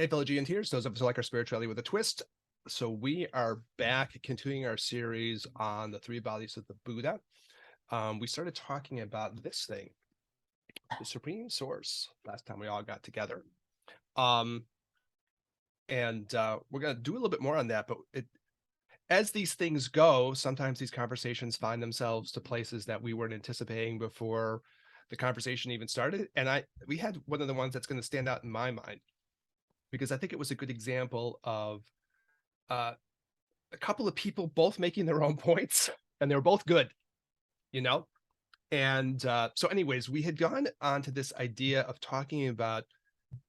Hey, fellow Geonteers, those of us who like our spirituality with a twist. So we are back continuing our series on the three bodies of the Buddha. We started talking about this thing, the Supreme Source, last time we all got together. And we're going to do a little bit more on that, but as these things go, sometimes these conversations find themselves to places that we weren't anticipating before the conversation even started. And we had one of the ones that's going to stand out in my mind, because I think it was a good example of a couple of people both making their own points, and they were both good, you know? And so anyways, we had gone on to this idea of talking about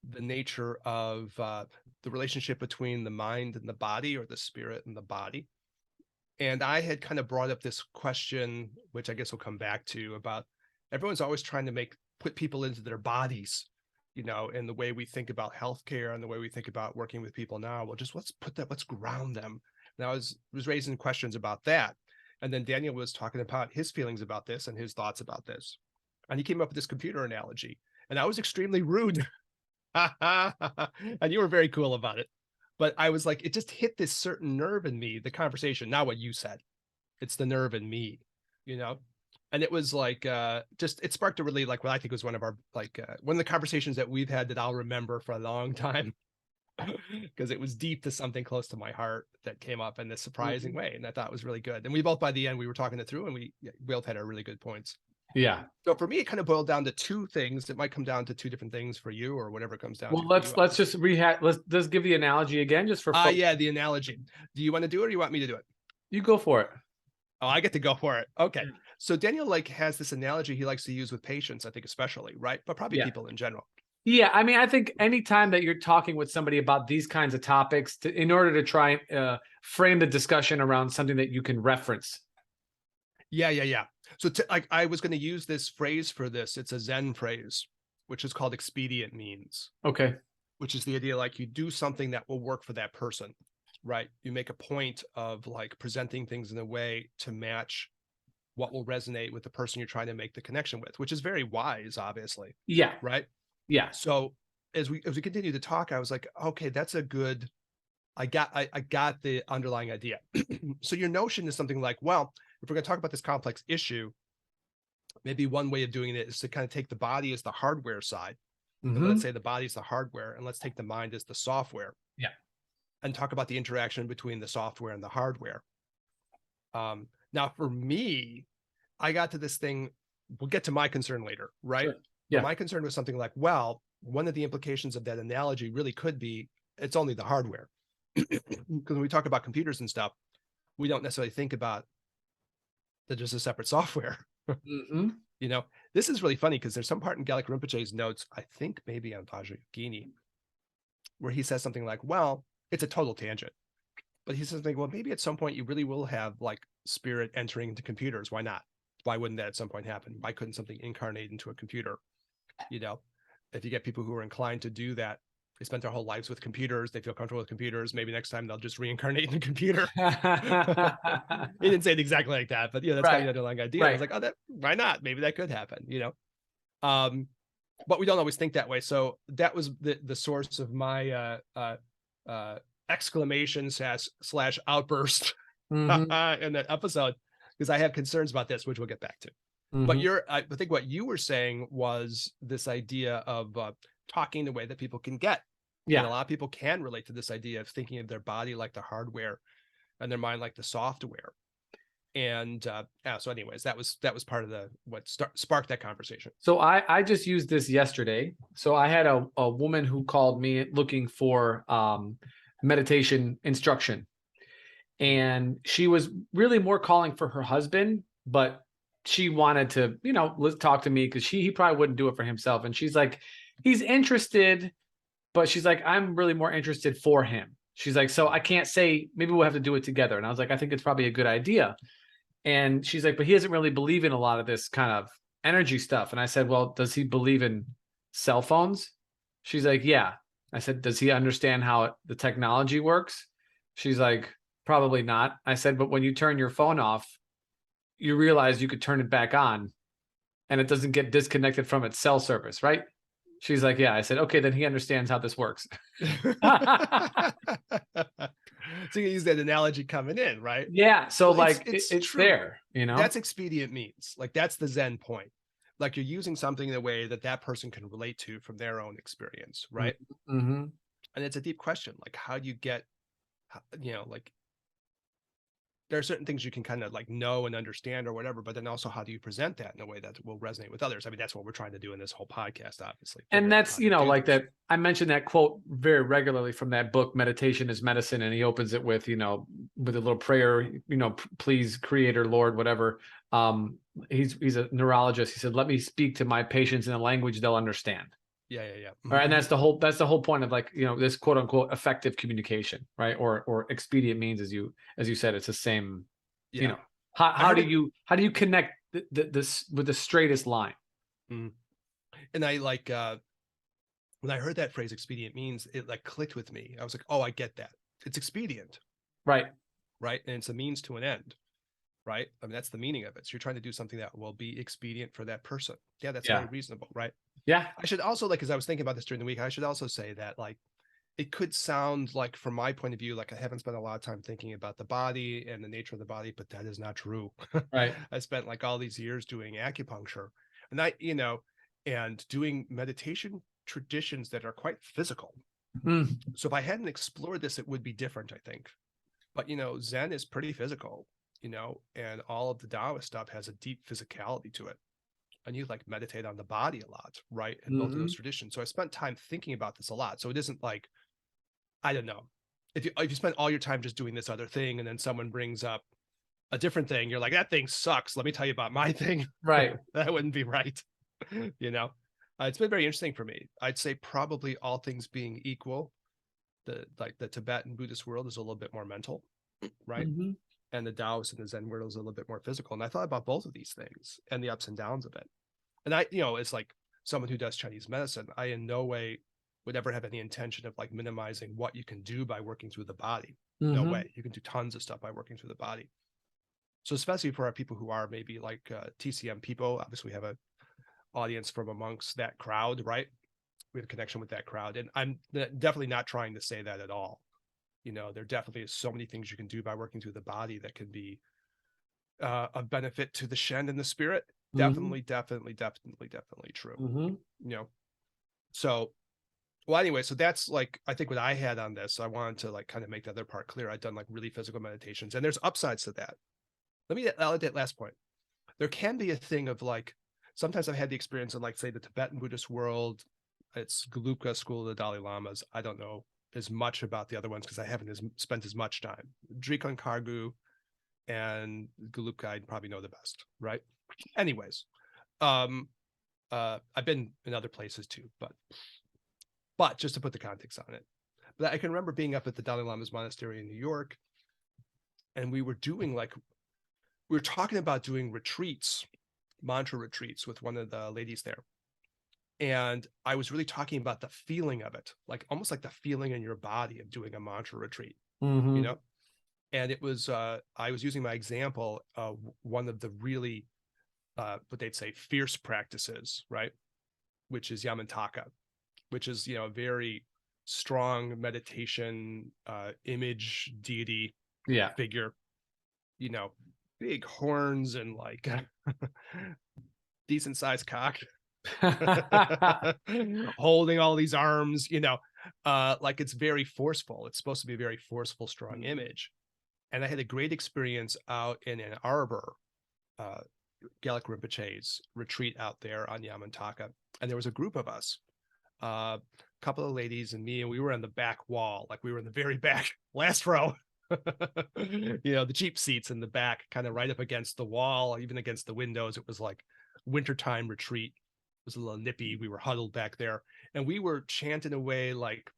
the nature of the relationship between the mind and the body, or the spirit and the body. And I had kind of brought up this question, which I guess we'll come back to, about everyone's always trying to put people into their bodies, you know, in the way we think about healthcare and the way we think about working with people now. Well, just let's ground them. And I was raising questions about that. And then Daniel was talking about his feelings about this and his thoughts about this. And he came up with this computer analogy. And I was extremely rude. And you were very cool about it. But I was like, it just hit this certain nerve in me, the conversation, not what you said. It's the nerve in me, you know? And it was like, it sparked a really, like, what I think was one of the conversations that we've had that I'll remember for a long time, because it was deep to something close to my heart that came up in this surprising way. And I thought it was really good. And we both, by the end, we were talking it through, and we both had our really good points. Yeah. So for me, it kind of boiled down to two things. It might come down to two different things for you, or whatever it comes down to. Well, let's just let's give the analogy again, just for yeah, the analogy. Do you want to do it, or do you want me to do it? You go for it. Oh, I get to go for it. Okay. So Daniel has this analogy he likes to use with patients, I think, especially, right? But probably people in general. Yeah, I mean, I think anytime that you're talking with somebody about these kinds of topics, in order to try and frame the discussion around something that you can reference. Yeah. So I was going to use this phrase for this. It's a Zen phrase, which is called expedient means. Okay. Which is the idea, like, you do something that will work for that person, right? You make a point of, like, presenting things in a way to match what will resonate with the person you're trying to make the connection with, which is very wise, obviously. Yeah. Right. Yeah. So as we continue to talk, I was like, okay, that's a good, I got the underlying idea. So your notion is something like, well, if we're going to talk about this complex issue, maybe one way of doing it is to kind of take the body as the hardware side. And let's say the body is the hardware, and let's take the mind as the software. Yeah. And talk about the interaction between the software and the hardware. Now, for me, I got to this thing. We'll get to my concern later, right? Sure. Yeah. But my concern was something like, well, one of the implications of that analogy really could be it's only the hardware. Because when we talk about computers and stuff, we don't necessarily think about that there's a separate software. You know, this is really funny, because there's some part in Gallic Rinpoche's notes, I think maybe on Vajrayogini, where he says something like, well, it's a total tangent, but he says something, well, maybe at some point you really will have, like, spirit entering into computers. Why not? Why wouldn't that at some point happen? Why couldn't something incarnate into a computer? You know, if you get people who are inclined to do that, they spent their whole lives with computers, they feel comfortable with computers, maybe next time they'll just reincarnate in a computer. He didn't say it exactly like that, but that's kind of the underlying idea. I was like, oh, why not? Maybe that could happen, you know? But we don't always think that way. So that was the source of my exclamation slash outburst in that episode, because I have concerns about this, which we'll get back to. But I think what you were saying was this idea of talking the way that people can get. Yeah. And a lot of people can relate to this idea of thinking of their body like the hardware and their mind like the software. And so anyways, that was part of what sparked that conversation. So I just used this yesterday. So I had a woman who called me looking for meditation instruction. And she was really more calling for her husband, but she wanted to, let's talk to me, because he probably wouldn't do it for himself. And she's like, he's interested, but she's like, I'm really more interested for him. She's like, so I can't say, maybe we'll have to do it together. And I was like, I think it's probably a good idea. And she's like, but he doesn't really believe in a lot of this kind of energy stuff. And I said, well, does he believe in cell phones? She's like, yeah. I said, does he understand how the technology works? She's like, probably not. I said, but when you turn your phone off, you realize you could turn it back on and it doesn't get disconnected from its cell service, right? She's like, yeah. I said, okay, then he understands how this works. So you use that analogy coming in, right? Yeah. So Well, like it's it's true. there, you know? That's expedient means. Like that's the Zen point. Like you're using something in a way that that person can relate to from their own experience, right? Mm-hmm. And it's a deep question. Like how do you get, like there are certain things you can kind of like know and understand or whatever, but then also how do you present that in a way that will resonate with others? I mean, that's what we're trying to do in this whole podcast, obviously, And figure out that's, how to do like this. that. I mentioned that quote very regularly from that book, Meditation is Medicine. And he opens it with, with a little prayer, please, Creator, Lord, whatever. He's a neurologist. He said, let me speak to my patients in a language they'll understand. Yeah, yeah, yeah. All right. And Mm-hmm. that's the whole point of like, this quote unquote effective communication, right? Or expedient means, as you said, it's the same, you Yeah. know, how, I how heard do it. you connect this with the straightest line? Mm. And I like, when I heard that phrase expedient means, it like clicked with me. I was like, oh, I get that. It's expedient, Right. right? And it's a means to an end, right? I mean, that's the meaning of it. So you're trying to do something that will be expedient for that person. Yeah, that's very Yeah. reasonable, right? Yeah. I should also like, as I was thinking about this during the week, I should also say that like it could sound like, from my point of view, like I haven't spent a lot of time thinking about the body and the nature of the body, but that is not true. Right. I spent like all these years doing acupuncture and and doing meditation traditions that are quite physical. Mm. So if I hadn't explored this, it would be different, I think. But Zen is pretty physical, and all of the Taoist stuff has a deep physicality to it. And you like meditate on the body a lot, right? And both of Mm-hmm. those traditions. So I spent time thinking about this a lot. So it isn't like, I don't know. If you spend all your time just doing this other thing and then someone brings up a different thing, you're like, that thing sucks. Let me tell you about my thing. Right. That wouldn't be right. It's been very interesting for me. I'd say probably all things being equal, the Tibetan Buddhist world is a little bit more mental, right? Mm-hmm. And the Taoist and the Zen world is a little bit more physical. And I thought about both of these things and the ups and downs of it. And it's like someone who does Chinese medicine, I in no way would ever have any intention of like minimizing what you can do by working through the body. No Mm-hmm. way. You can do tons of stuff by working through the body. So especially for our people who are maybe like TCM people, obviously we have a audience from amongst that crowd, right? We have a connection with that crowd. And I'm definitely not trying to say that at all. There definitely is so many things you can do by working through the body that can be a benefit to the Shen and the spirit. Mm-hmm. Definitely, definitely, definitely, definitely true. Mm-hmm. You know, so well, anyway, so that's like I think what I had on this. I wanted to like kind of make the other part clear. I've done like really physical meditations, and there's upsides to that. I'll add that last point. There can be a thing of like sometimes I've had the experience in like say the Tibetan Buddhist world. It's Gelugpa school of the Dalai Lamas. I don't know as much about the other ones because I haven't spent as much time. Drikon Kargu and Gelugpa, I probably know the best, right? Anyways, I've been in other places too, but just to put the context on it. But I can remember being up at the Dalai Lama's monastery in New York, and we were talking about doing retreats, mantra retreats with one of the ladies there. And I was really talking about the feeling of it, like almost like the feeling in your body of doing a mantra retreat, Mm-hmm. And it was, I was using my example of one of the really, what they'd say, fierce practices, right? Which is Yamantaka, which is, a very strong meditation, image deity figure, big horns and like decent sized cock, holding all these arms, like it's very forceful. It's supposed to be a very forceful, strong image. And I had a great experience out in Ann Arbor, Gallic Rinpoche's retreat out there on Yamantaka. And there was a group of us, a couple of ladies and me, and we were on the back wall, like we were in the very back, last row. The cheap seats in the back, kind of right up against the wall, even against the windows. It was like wintertime retreat. It was a little nippy. We were huddled back there, and we were chanting away like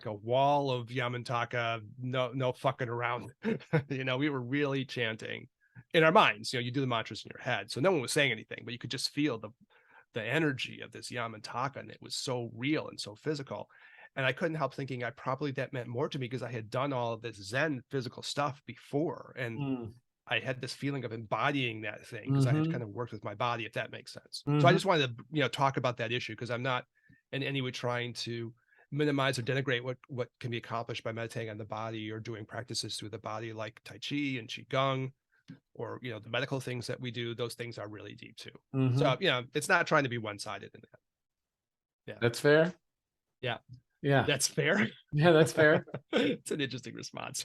a wall of Yamantaka. No fucking around. We were really chanting in our minds. You do the mantras in your head, so no one was saying anything, but you could just feel the energy of this Yamantaka, and it was so real and so physical. And I couldn't help thinking that meant more to me because I had done all of this Zen physical stuff before. And Mm. I had this feeling of embodying that thing because I had Mm-hmm. kind of worked with my body, if that makes sense. So I Mm-hmm. just wanted to, talk about that issue because I'm not in any way trying to minimize or denigrate what can be accomplished by meditating on the body or doing practices through the body like Tai Chi and Qigong, or the medical things that we do. Those things are really deep too. So it's not trying to be one-sided in that. Yeah, That's fair. Yeah, yeah, that's fair. Yeah, that's fair. It's an interesting response.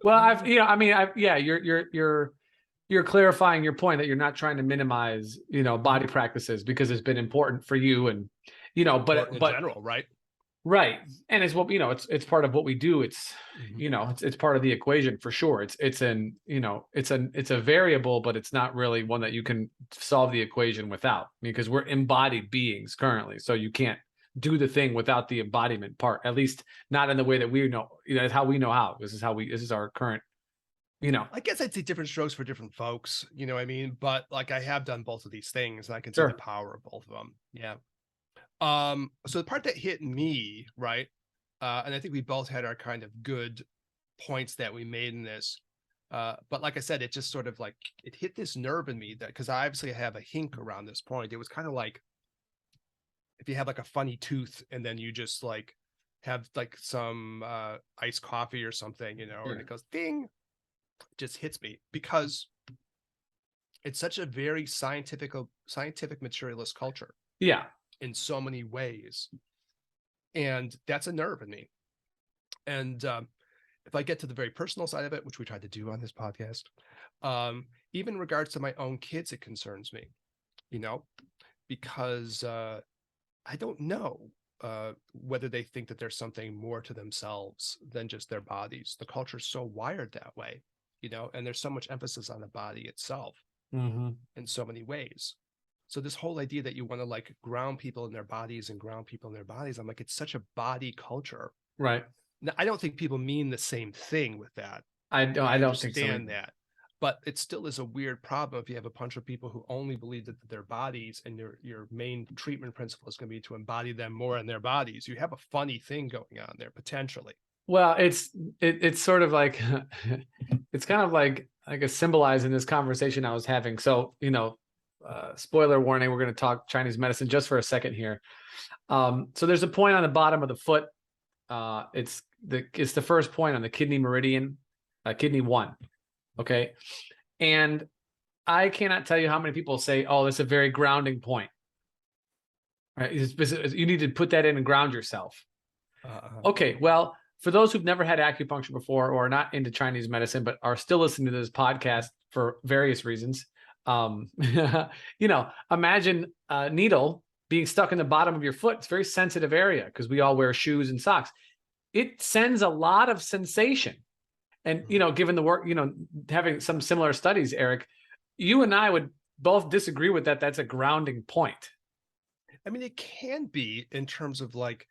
Well, you're clarifying your point that you're not trying to minimize, body practices because it's been important for you, and but in general, right? Right. And it's what, it's part of what we do. It's, it's part of the equation for sure. It's a variable, but it's not really one that you can solve the equation without, because we're embodied beings currently. So you can't do the thing without the embodiment part, at least not in the way that we know, it's how we know how. This is our current, I guess I'd say different strokes for different folks, you know what I mean? But like I have done both of these things and I can see Sure. the power of both of them. Yeah. So the part that hit me, right? And I think we both had our kind of good points that we made in this. But like I said, it just sort of like it hit this nerve in me that because I obviously have a hink around this point. It was kind of like if you have like a funny tooth and then you just like have like some iced coffee or something, and it goes ding, it just hits me because it's such a very scientific materialist culture. Yeah. In so many ways, and that's a nerve in me. And if I get to the very personal side of it, which we tried to do on this podcast, even in regards to my own kids, it concerns me, because I don't know whether they think that there's something more to themselves than just their bodies. The culture's so wired that way, and there's so much emphasis on the body itself in so many ways. So this whole idea that you want to like ground people in their bodies and ground people in their bodies, I'm like, it's such a body culture. Right. Now, I don't think people mean the same thing with that. I don't think so. That, but it still is a weird problem if you have a bunch of people who only believe that their bodies, and your main treatment principle is going to be to embody them more in their bodies. You have a funny thing going on there potentially. Well, it's sort of like it's kind of like I guess symbolizing this conversation I was having. So spoiler warning, we're going to talk Chinese medicine just for a second here. So there's a point on the bottom of the foot. It's the first point on the kidney meridian, kidney 1. Okay. And I cannot tell you how many people say, oh, that's a very grounding point. Right. You need to put that in and ground yourself. Okay. Well, for those who've never had acupuncture before or are not into Chinese medicine, but are still listening to this podcast for various reasons, imagine a needle being stuck in the bottom of your foot. It's a very sensitive area because we all wear shoes and socks. It sends a lot of sensation. And, given the work, having some similar studies, Eric, you and I would both disagree with that. That's a grounding point. I mean, it can be in terms of like,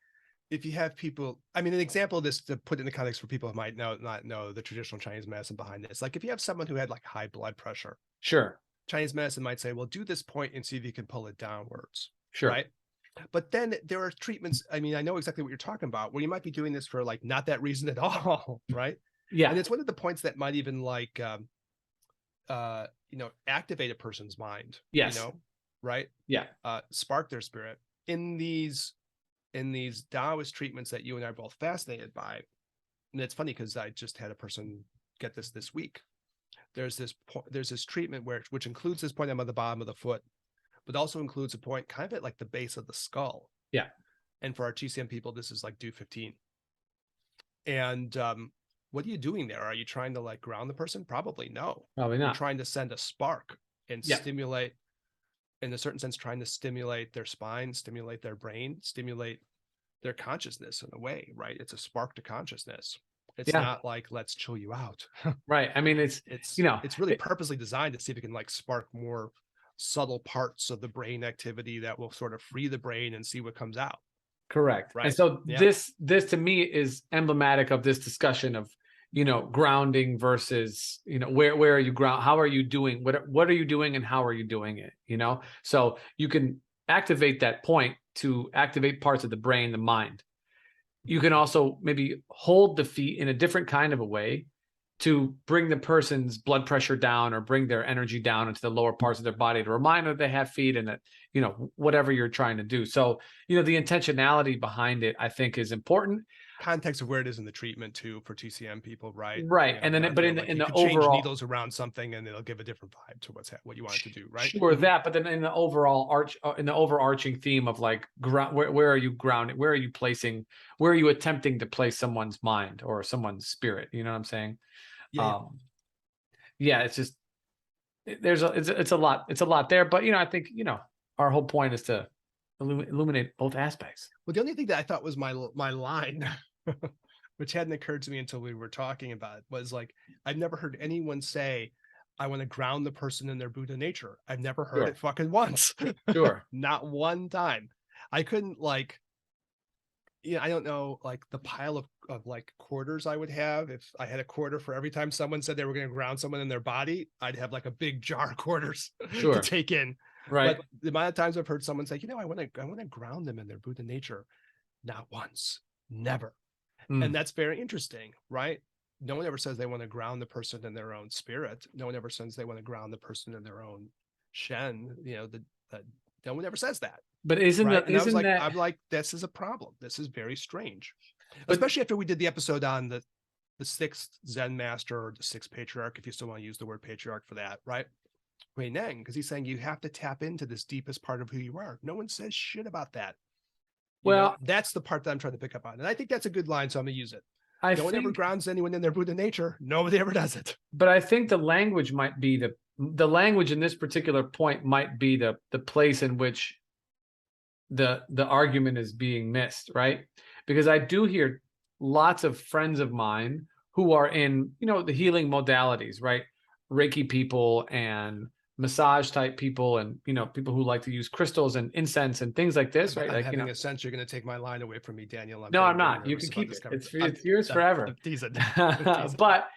if you have people, I mean, an example of this to put in the context for people who might not know the traditional Chinese medicine behind this, like if you have someone who had like high blood pressure, sure, Chinese medicine might say, well, do this point and see if you can pull it downwards. Sure. Right. But then there are treatments. I mean, I know exactly what you're talking about, where you might be doing this for like not that reason at all. Right. Yeah. And it's one of the points that might even like, activate a person's mind. Yes. Right. Yeah. Spark their spirit in these Taoist treatments that you and I are both fascinated by. And it's funny because I just had a person get this week. There's this treatment which includes this point on the bottom of the foot, but also includes a point kind of at like the base of the skull. Yeah. And for our TCM people, this is like DO 15. And what are you doing there? Are you trying to like ground the person? Probably no. Probably not. You're trying to send a spark and stimulate, in a certain sense, trying to stimulate their spine, stimulate their brain, stimulate their consciousness in a way, right? It's a spark to consciousness. It's not like, let's chill you out. Right. I mean, it's really purposely designed to see if it can like spark more subtle parts of the brain activity that will sort of free the brain and see what comes out. Correct. Right. And so this to me is emblematic of this discussion of, grounding versus, where are you ground? How are you doing? What are you doing and how are you doing it? So you can activate that point to activate parts of the brain, the mind. You can also maybe hold the feet in a different kind of a way to bring the person's blood pressure down or bring their energy down into the lower parts of their body to remind them that they have feet and that, whatever you're trying to do. So, the intentionality behind it, I think, is important. Context of where it is in the treatment too for TCM people, right? Right. And then, but in like in you the could change overall, needles around something and it'll give a different vibe to what you want it to do, right? sure, that, but then in the overall in the overarching theme of like ground, where are you grounding? Where are you placing? Where are you attempting to place someone's mind or someone's spirit? You know what I'm saying? Yeah. Yeah, it's just it's a lot there, but I think our whole point is to illuminate both aspects. Well, the only thing that I thought was my line, which hadn't occurred to me until we were talking about it, was like, I've never heard anyone say, I want to ground the person in their Buddha nature. I've never heard it fucking once. Sure. Not one time. I couldn't like, I don't know, like the pile of like quarters I would have. If I had a quarter for every time someone said they were going to ground someone in their body, I'd have like a big jar of quarters to take in. Right. But the amount of times I've heard someone say, I want to ground them in their Buddha nature. Not once, never. And that's very interesting, right? No one ever says they want to ground the person in their own spirit. No one ever says they want to ground the person in their own Shen. No one ever says that. But isn't right? that, isn't that, I'm like, this is a problem. This is very strange. Especially after we did the episode on the sixth Zen master, or the sixth patriarch, if you still want to use the word patriarch for that, right? Wei Neng, because he's saying you have to tap into this deepest part of who you are. No one says shit about that. That's the part that I'm trying to pick up on. And I think that's a good line, so I'm going to use it. No one ever grounds anyone in their Buddha nature. Nobody ever does it. But I think the language might be the language in this particular point might be the place in which the argument is being missed, right? Because I do hear lots of friends of mine who are in, the healing modalities, right? Reiki people and massage type people, and people who like to use crystals and incense and things like this, right? I'm having a sense you're going to take my line away from me, Daniel. No, I'm not. You can keep it. It's yours forever. I'm teasing. But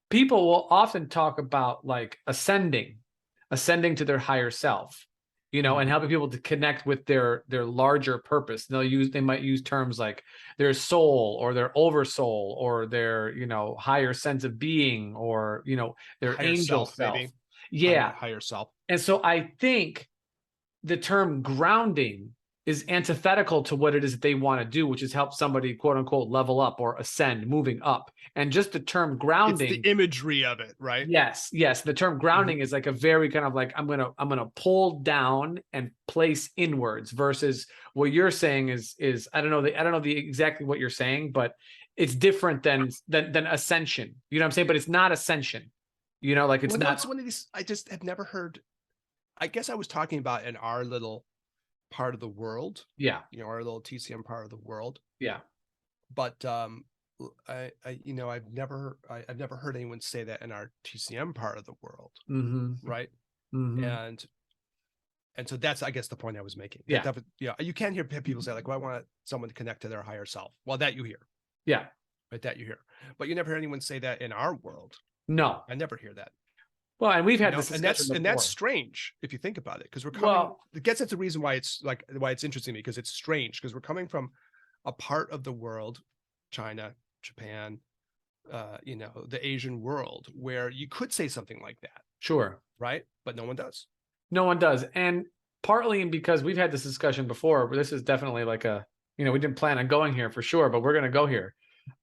people will often talk about like ascending to their higher self, and helping people to connect with their larger purpose. They might use terms like their soul or their oversoul or their, higher sense of being, or, their higher angel self, self. maybe. Yeah. Higher self. And so I think the term grounding is antithetical to what it is that they want to do, which is help somebody, quote unquote, level up or ascend, moving up. And just the term grounding, it's the imagery of it, right? Yes. The term grounding is like a very kind of like, I'm gonna pull down and place inwards, versus what you're saying is I don't know exactly what you're saying, but it's different than ascension. You know what I'm saying? But it's not ascension. Like it's not. It's one of these. I just have never heard. I guess I was talking about in our little part of the world. Yeah. Our little TCM part of the world. Yeah. But I've never heard anyone say that in our TCM part of the world. Right. And so that's, I guess, the point I was making. Yeah. You can hear people say like, well, I want someone to connect to their higher self. Well, that you hear. Yeah. Right. That you hear. But you never hear anyone say that in our world. No. I never hear that. Well, and we've had this discussion and that's strange if you think about it, because we're coming. It gets into the reason why it's interesting to me, because it's strange, because we're coming from a part of the world, China, Japan, the Asian world, where you could say something like that. Sure. Right. But no one does. No one does. And partly because we've had this discussion before, but this is definitely like we didn't plan on going here for sure, but we're going to go here.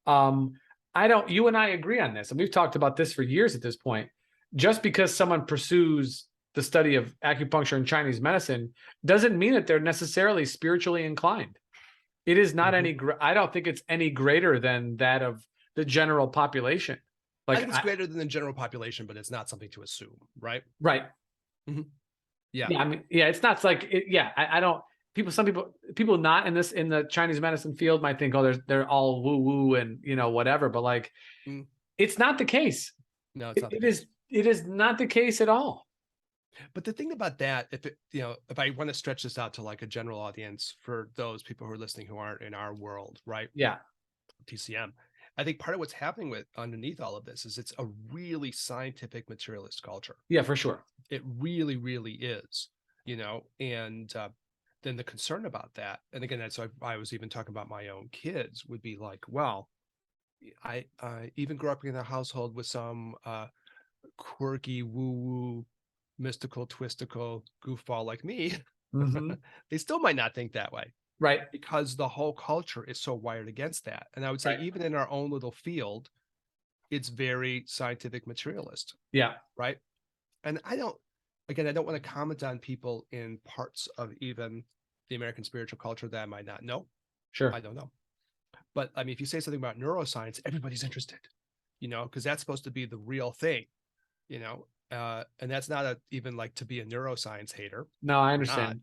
You and I agree on this, and we've talked about this for years at this point. Just because someone pursues the study of acupuncture and Chinese medicine doesn't mean that they're necessarily spiritually inclined. It is not I don't think it's any greater than that of the general population. Like, I think it's greater than the general population, but it's not something to assume, right? Right. Yeah. I mean, it's not like I don't. Some people not in the Chinese medicine field might think, oh, they're all woo woo and whatever, but like it's not the case. No, it's not. It is not the case at all. But the thing about that, if I want to stretch this out to like a general audience for those people who are listening who aren't in our world, right? Yeah. TCM. I think part of what's happening with underneath all of this is it's a really scientific materialist culture. Yeah, for sure. It really, really is, and then the concern about that. And again, that's why I was even talking about my own kids would be like, well, I even grew up in a household with some quirky woo-woo mystical twistical goofball like me. Hmm. They still might not think that way Right. because the whole culture is so wired against that. And I would say Right. even in our own little field, it's very scientific materialist, Yeah. right? And I don't want to comment on people in parts of even the American spiritual culture that I might not know. I Sure. don't know. But I mean, if you say something about neuroscience, everybody's interested, because that's supposed to be the real thing, and that's not even like to be a neuroscience hater. No, I I'm not. understand.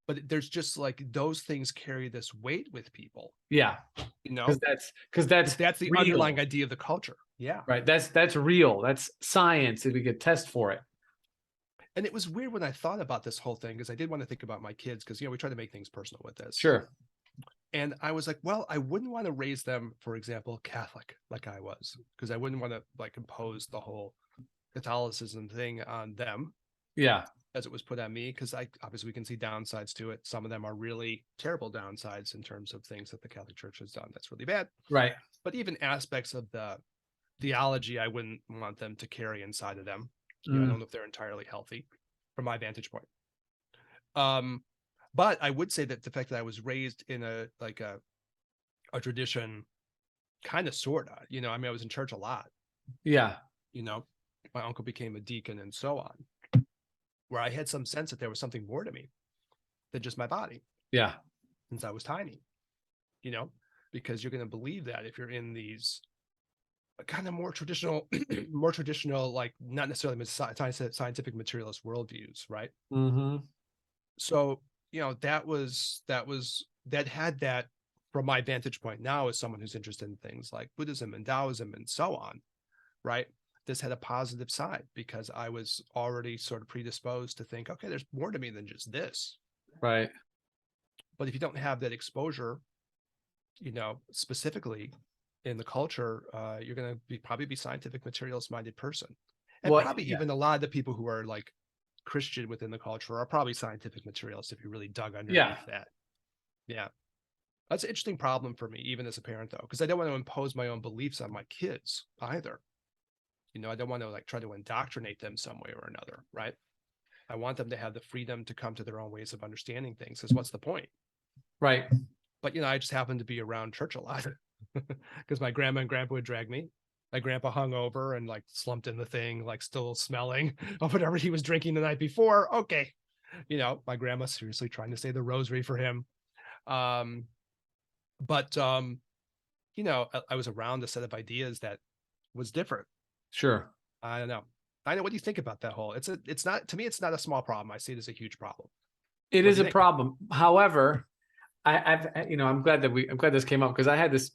But there's just like those things carry this weight with people, Yeah. you know, Because because that's that's the underlying real. idea of the culture. Yeah. Right. That's real. That's science, and we could test for it. And it was weird when I thought about this whole thing because I did want to think about my kids because, we try to make things personal with this. Sure. And I was like, well, I wouldn't want to raise them, for example, Catholic like I was, because I wouldn't want to like impose the whole Catholicism thing on them Yeah. as it was put on me, because I obviously we can see downsides to it. Some of them are really terrible downsides in terms of things that the Catholic Church has done that's really bad. Right. But even aspects of the theology, I wouldn't want them to carry inside of them. I Mm. don't know if they're entirely healthy from my vantage point. Um, but I would say that the fact that I was raised in a tradition, kind of sorta, I mean, I was in church a lot, Yeah. you know, my uncle became a deacon and so on, where I had some sense that there was something more to me than just my body Yeah. since I was tiny, you know, because you're going to believe that if you're in these kind of more traditional, more traditional, like not necessarily scientific materialist worldviews, right? Hmm. So, that had that from my vantage point now as someone who's interested in things like Buddhism and Taoism and so on, right? This had a positive side because I was already sort of predisposed to think, okay, there's more to me than just this. Right. But if you don't have that exposure, specifically in the culture, you're going to probably be scientific materialist minded person. And Well, probably yeah. even a lot of the people who are like Christian within the culture are probably scientific materialists if you really dug Yeah. underneath that. Yeah. That's an interesting problem for me, even as a parent, though, because I don't want to impose my own beliefs on my kids either. I don't want to like try to indoctrinate them some way or another, right? I want them to have the freedom to come to their own ways of understanding things. Because what's the point? Right. But I just happen to be around church a lot because my grandma and grandpa would drag me. My grandpa hung over and like slumped in the thing, like still smelling of whatever he was drinking the night before. Okay, my grandma seriously trying to say the rosary for him. Um, but I was around a set of ideas that was different. Sure. I don't know. I know. What do you think about that whole? It's not, to me, it's not a small problem. I see it as a huge problem. It What do is you a think? problem. However, I'm glad this came up because I had this.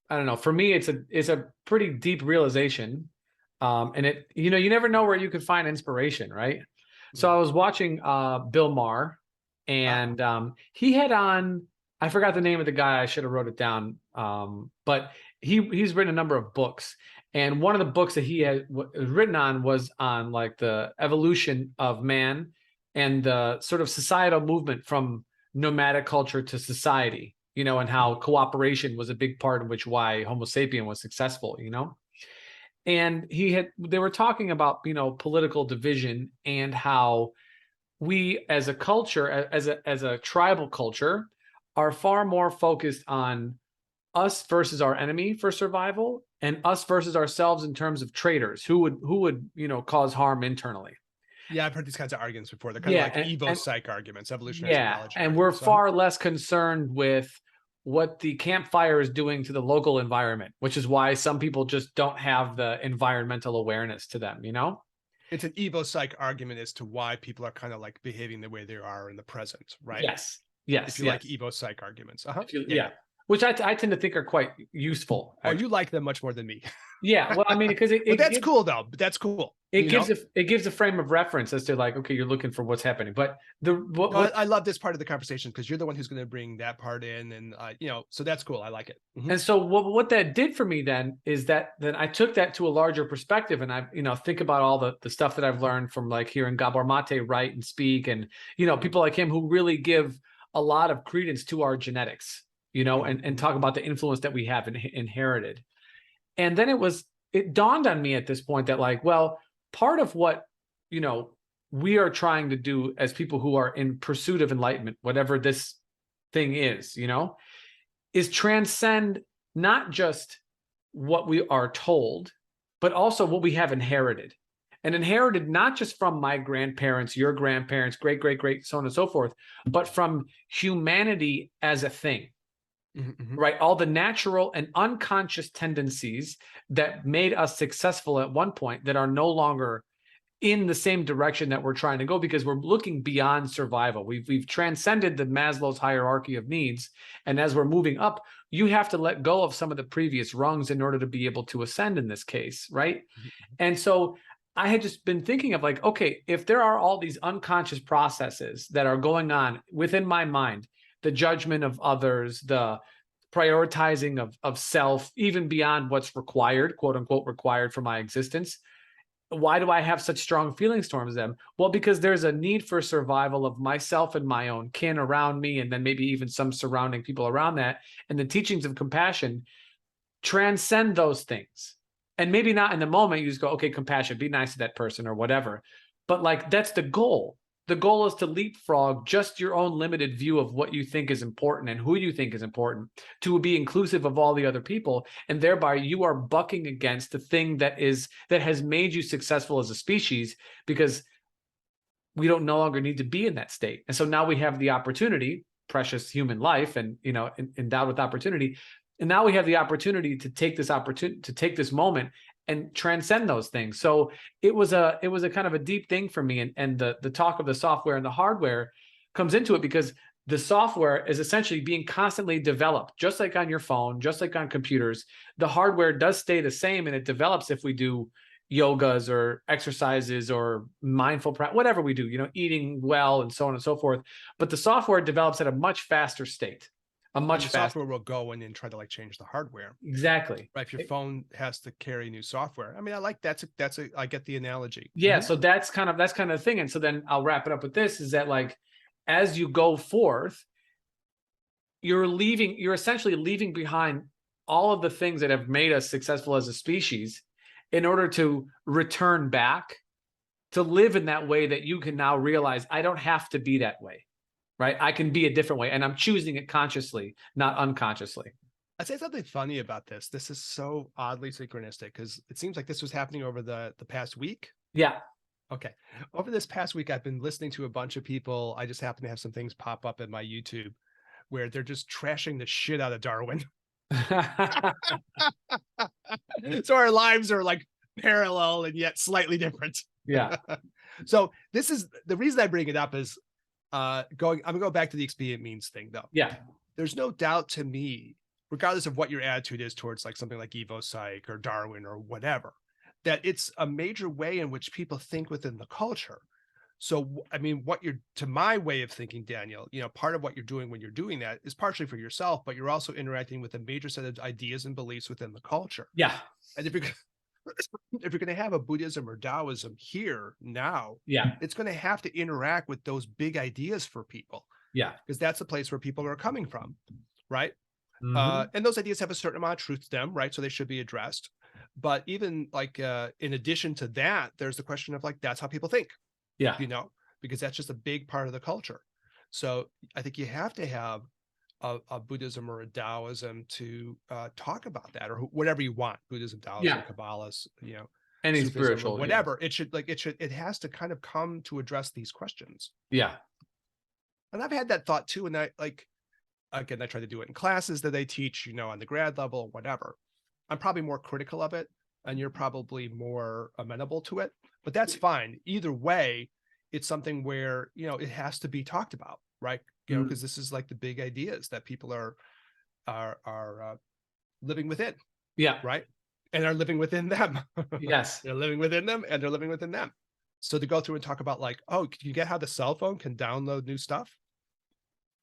I don't know. For me, it's a pretty deep realization, and you never know where you can find inspiration, right? So I Mm. was watching Bill Maher, Ah, and he had on. I forgot the name of the guy. I should have wrote it down. But he's written a number of books, and one of the books that he had written on was on like the evolution of man and the sort of societal movement from nomadic culture to society, and how cooperation was a big part in which why Homo sapien was successful. And they were talking about, political division and how we as a culture, as a tribal culture, are far more focused on us versus our enemy for survival and us versus ourselves in terms of traitors who would cause harm internally. yeah, I've heard these kinds of arguments before. They're kind of Yeah, like Evo psych arguments, evolutionary yeah, psychology and we're arguments. far less concerned with what the campfire is doing to the local environment, which is why some people just don't have the environmental awareness to them. It's an Evo psych argument as to why people are kind of like behaving the way they are in the present, right? Yes, If yes, you like yes. Evo psych arguments, yeah, Yeah, yeah. which I tend to think are quite useful, Oh, actually. you like them much more than me, Yeah, well, I mean, because it, but it that's gives cool though. But that's cool, it gives a frame of reference as to like, okay, you're looking for what's happening, but the No, what I love this part of the conversation because you're the one who's going to bring that part in, and so that's cool. I like it. And so what that did for me then is that then I took that to a larger perspective, and I think about all the stuff that I've learned from like hearing Gabor Mate write and speak, and people like him who really give a lot of credence to our genetics, and talk about the influence that we have inherited. And then it dawned on me at this point that like, well, part of what, you know, we are trying to do as people who are in pursuit of enlightenment, whatever this thing is, you know, is transcend not just what we are told, but also what we have inherited. And inherited not just from my grandparents, your grandparents, great, great, great, so on and so forth, but from humanity as a thing, Mm-hmm. right? All the natural and unconscious tendencies that made us successful at one point that are no longer in the same direction that we're trying to go, because we're looking beyond survival. We've transcended the Maslow's hierarchy of needs, and as we're moving up, you have to let go of some of the previous rungs in order to be able to ascend in this case, right? And so I had just been thinking of like, okay, if there are all these unconscious processes that are going on within my mind, the judgment of others, the prioritizing of self, even beyond what's required, quote unquote, required for my existence, why do I have such strong feelings towards them? Well, because there's a need for survival of myself and my own kin around me, and then maybe even some surrounding people around that. And the teachings of compassion transcend those things. And maybe not in the moment, you just go, okay, compassion, be nice to that person or whatever. But like, that's the goal. The goal is to leapfrog just your own limited view of what you think is important and who you think is important to be inclusive of all the other people. And thereby you are bucking against the thing that has made you successful as a species, because we don't no longer need to be in that state. And so now we have the opportunity, precious human life, and endowed with opportunity. And now we have the opportunity to take this moment and transcend those things. So it was a kind of a deep thing for me. And the talk of the software and the hardware comes into it, because the software is essentially being constantly developed, just like on your phone, just like on computers. The hardware does stay the same, and it develops if we do yogas or exercises or mindful practice, whatever we do, eating well and so on and so forth. But the software develops at a much faster state, a And much the faster. software will go in and try to like change the hardware. Exactly. Right. If your phone has to carry new software. I mean, I like I get the analogy. Yeah. So that's kind of the thing. And so then I'll wrap it up with this, is that like, as you go forth, you're essentially leaving behind all of the things that have made us successful as a species in order to return back to live in that way that you can now realize I don't have to be that way, right? I can be a different way, and I'm choosing it consciously, not unconsciously. I'd say something funny about this. This is so oddly synchronistic because it seems like this was happening over the past week. Yeah. Okay. Over this past week, I've been listening to a bunch of people. I just happen to have some things pop up in my YouTube where they're just trashing the shit out of Darwin. So our lives are like parallel and yet slightly different. Yeah. So this is the reason I bring it up is I'm gonna go back to the expedient means thing though. Yeah. There's no doubt to me, regardless of what your attitude is towards like something like Evo Psych or Darwin or whatever, that it's a major way in which people think within the culture. So, I mean, to my way of thinking, Daniel, part of what you're doing when you're doing that is partially for yourself, but you're also interacting with a major set of ideas and beliefs within the culture. Yeah. And if you're going to have a Buddhism or Taoism here now, Yeah. it's going to have to interact with those big ideas for people. Yeah. Because that's the place where people are coming from, right? Mm-hmm. And those ideas have a certain amount of truth to them, right? So they should be addressed. But even like in addition to that, there's the question of like, that's how people think. Yeah. Because that's just a big part of the culture. So I think you have to have a Buddhism or a Taoism to talk about that, or whatever you want, Buddhism, Taoism, Kabbalah, any Sufism, spiritual, or whatever. It has to kind of come to address these questions. Yeah. And I've had that thought too. And I try to do it in classes that they teach, on the grad level or whatever. I'm probably more critical of it, and you're probably more amenable to it, but that's fine. Either way, it's something where, it has to be talked about, right? Because this is like the big ideas that people are living within. Yeah. Right. And are living within them. Yes. They're living within them, and they're living within them. So to go through and talk about like, oh, can you get how the cell phone can download new stuff?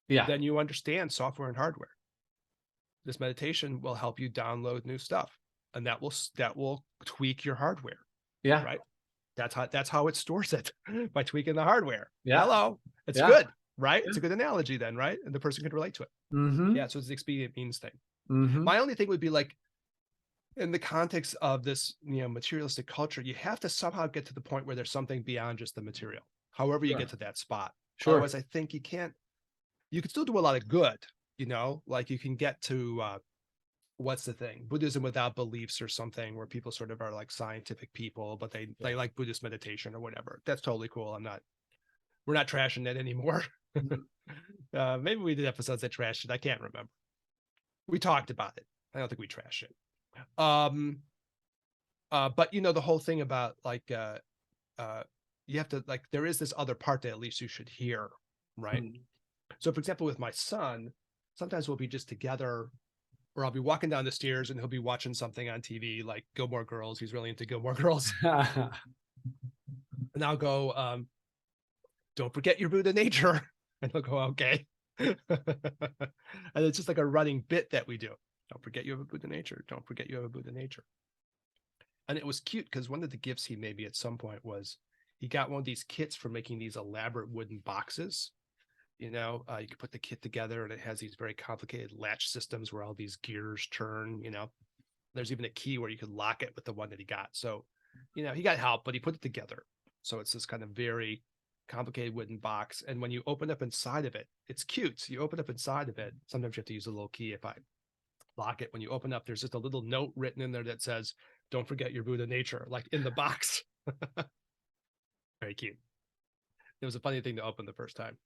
Yeah. Then you understand software and hardware. This meditation will help you download new stuff, and that will tweak your hardware. Yeah. Right. That's how it stores it, by tweaking the hardware. Yeah. Hello. It's good, right? Yeah. It's a good analogy then, right? And the person can relate to it. Mm-hmm. Yeah. So it's the expedient means thing. Mm-hmm. My only thing would be like, in the context of this, materialistic culture, you have to somehow get to the point where there's something beyond just the material, however you get Sure. to that spot. Sure. Otherwise, I think you can still do a lot of good, like you can get to, what's the thing? Buddhism without beliefs or something, where people sort of are like scientific people, but they Yeah. like Buddhist meditation or whatever. That's totally cool. We're not trashing that anymore. Mhm. Maybe we did episodes that trashed it. I can't remember. We talked about it. I don't think we trashed it. But the whole thing about like, uh, you have to like, there is this other part that at least you should hear, right? Mhm. So, for example, with my son, sometimes we'll be just together, or I'll be walking down the stairs and he'll be watching something on TV like Gilmore Girls. He's really into Gilmore Girls, and I'll go, "Don't forget your Buddha nature," and he'll go, "Okay." And it's just like a running bit that we do. Don't forget you have a Buddha nature. Don't forget you have a Buddha nature. And it was cute because one of the gifts he made me at some point was he got one of these kits for making these elaborate wooden boxes. You can put the kit together and it has these very complicated latch systems where all these gears turn. There's even a key where you could lock it with the one that he got. So, he got help, but he put it together. So it's this kind of very complicated wooden box. And when you open up inside of it, it's cute. You open up inside of it. Sometimes you have to use a little key. If I lock it, when you open up, there's just a little note written in there that says, "Don't forget your Buddha nature," like in the box. Very cute. It was a funny thing to open the first time.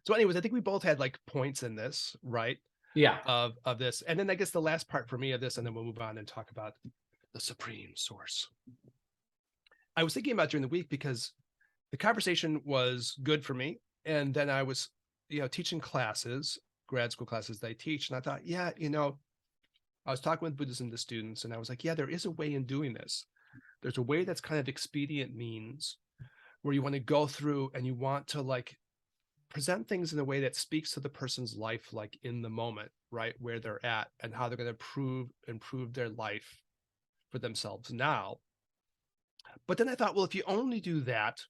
So, anyways, I think we both had like points in this, right? Yeah. Of this. And then I guess the last part for me of this, and then we'll move on and talk about the supreme source. I was thinking about during the week because the conversation was good for me. And then I was, teaching classes, grad school classes that I teach. And I thought, yeah, I was talking with Buddhism to students and I was like, yeah, there is a way in doing this. There's a way that's kind of expedient means where you want to go through and you want to like present things in a way that speaks to the person's life, like in the moment, right? Where they're at and how they're going to improve their life for themselves now. But then I thought, well, if you only do that,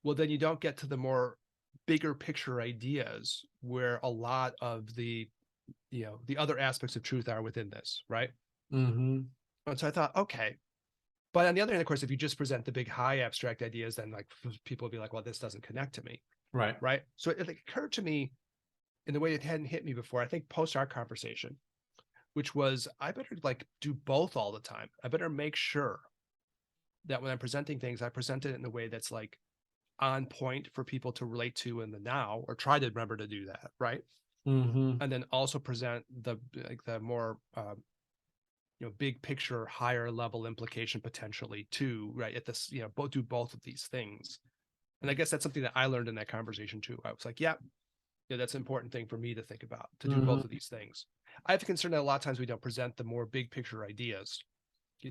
well, then you don't get to the more bigger picture ideas where a lot of the other aspects of truth are within this, right? Mm-hmm. And so I thought, okay. But on the other hand, of course, if you just present the big high abstract ideas, then like people will be like, well, this doesn't connect to me. Right. Right. So it occurred to me in the way it hadn't hit me before, I think post our conversation, which was I better like do both all the time. I better make sure that when I'm presenting things, I present it in a way that's like on point for people to relate to in the now, or try to remember to do that. Right. Mm-hmm. And then also present the more, big picture, higher level implication potentially too, right? At this, do both of these things. And I guess that's something that I learned in that conversation too. I was like, yeah, that's an important thing for me to think about, to do Mm-hmm. both of these things. I have a concern that a lot of times we don't present the more big picture ideas.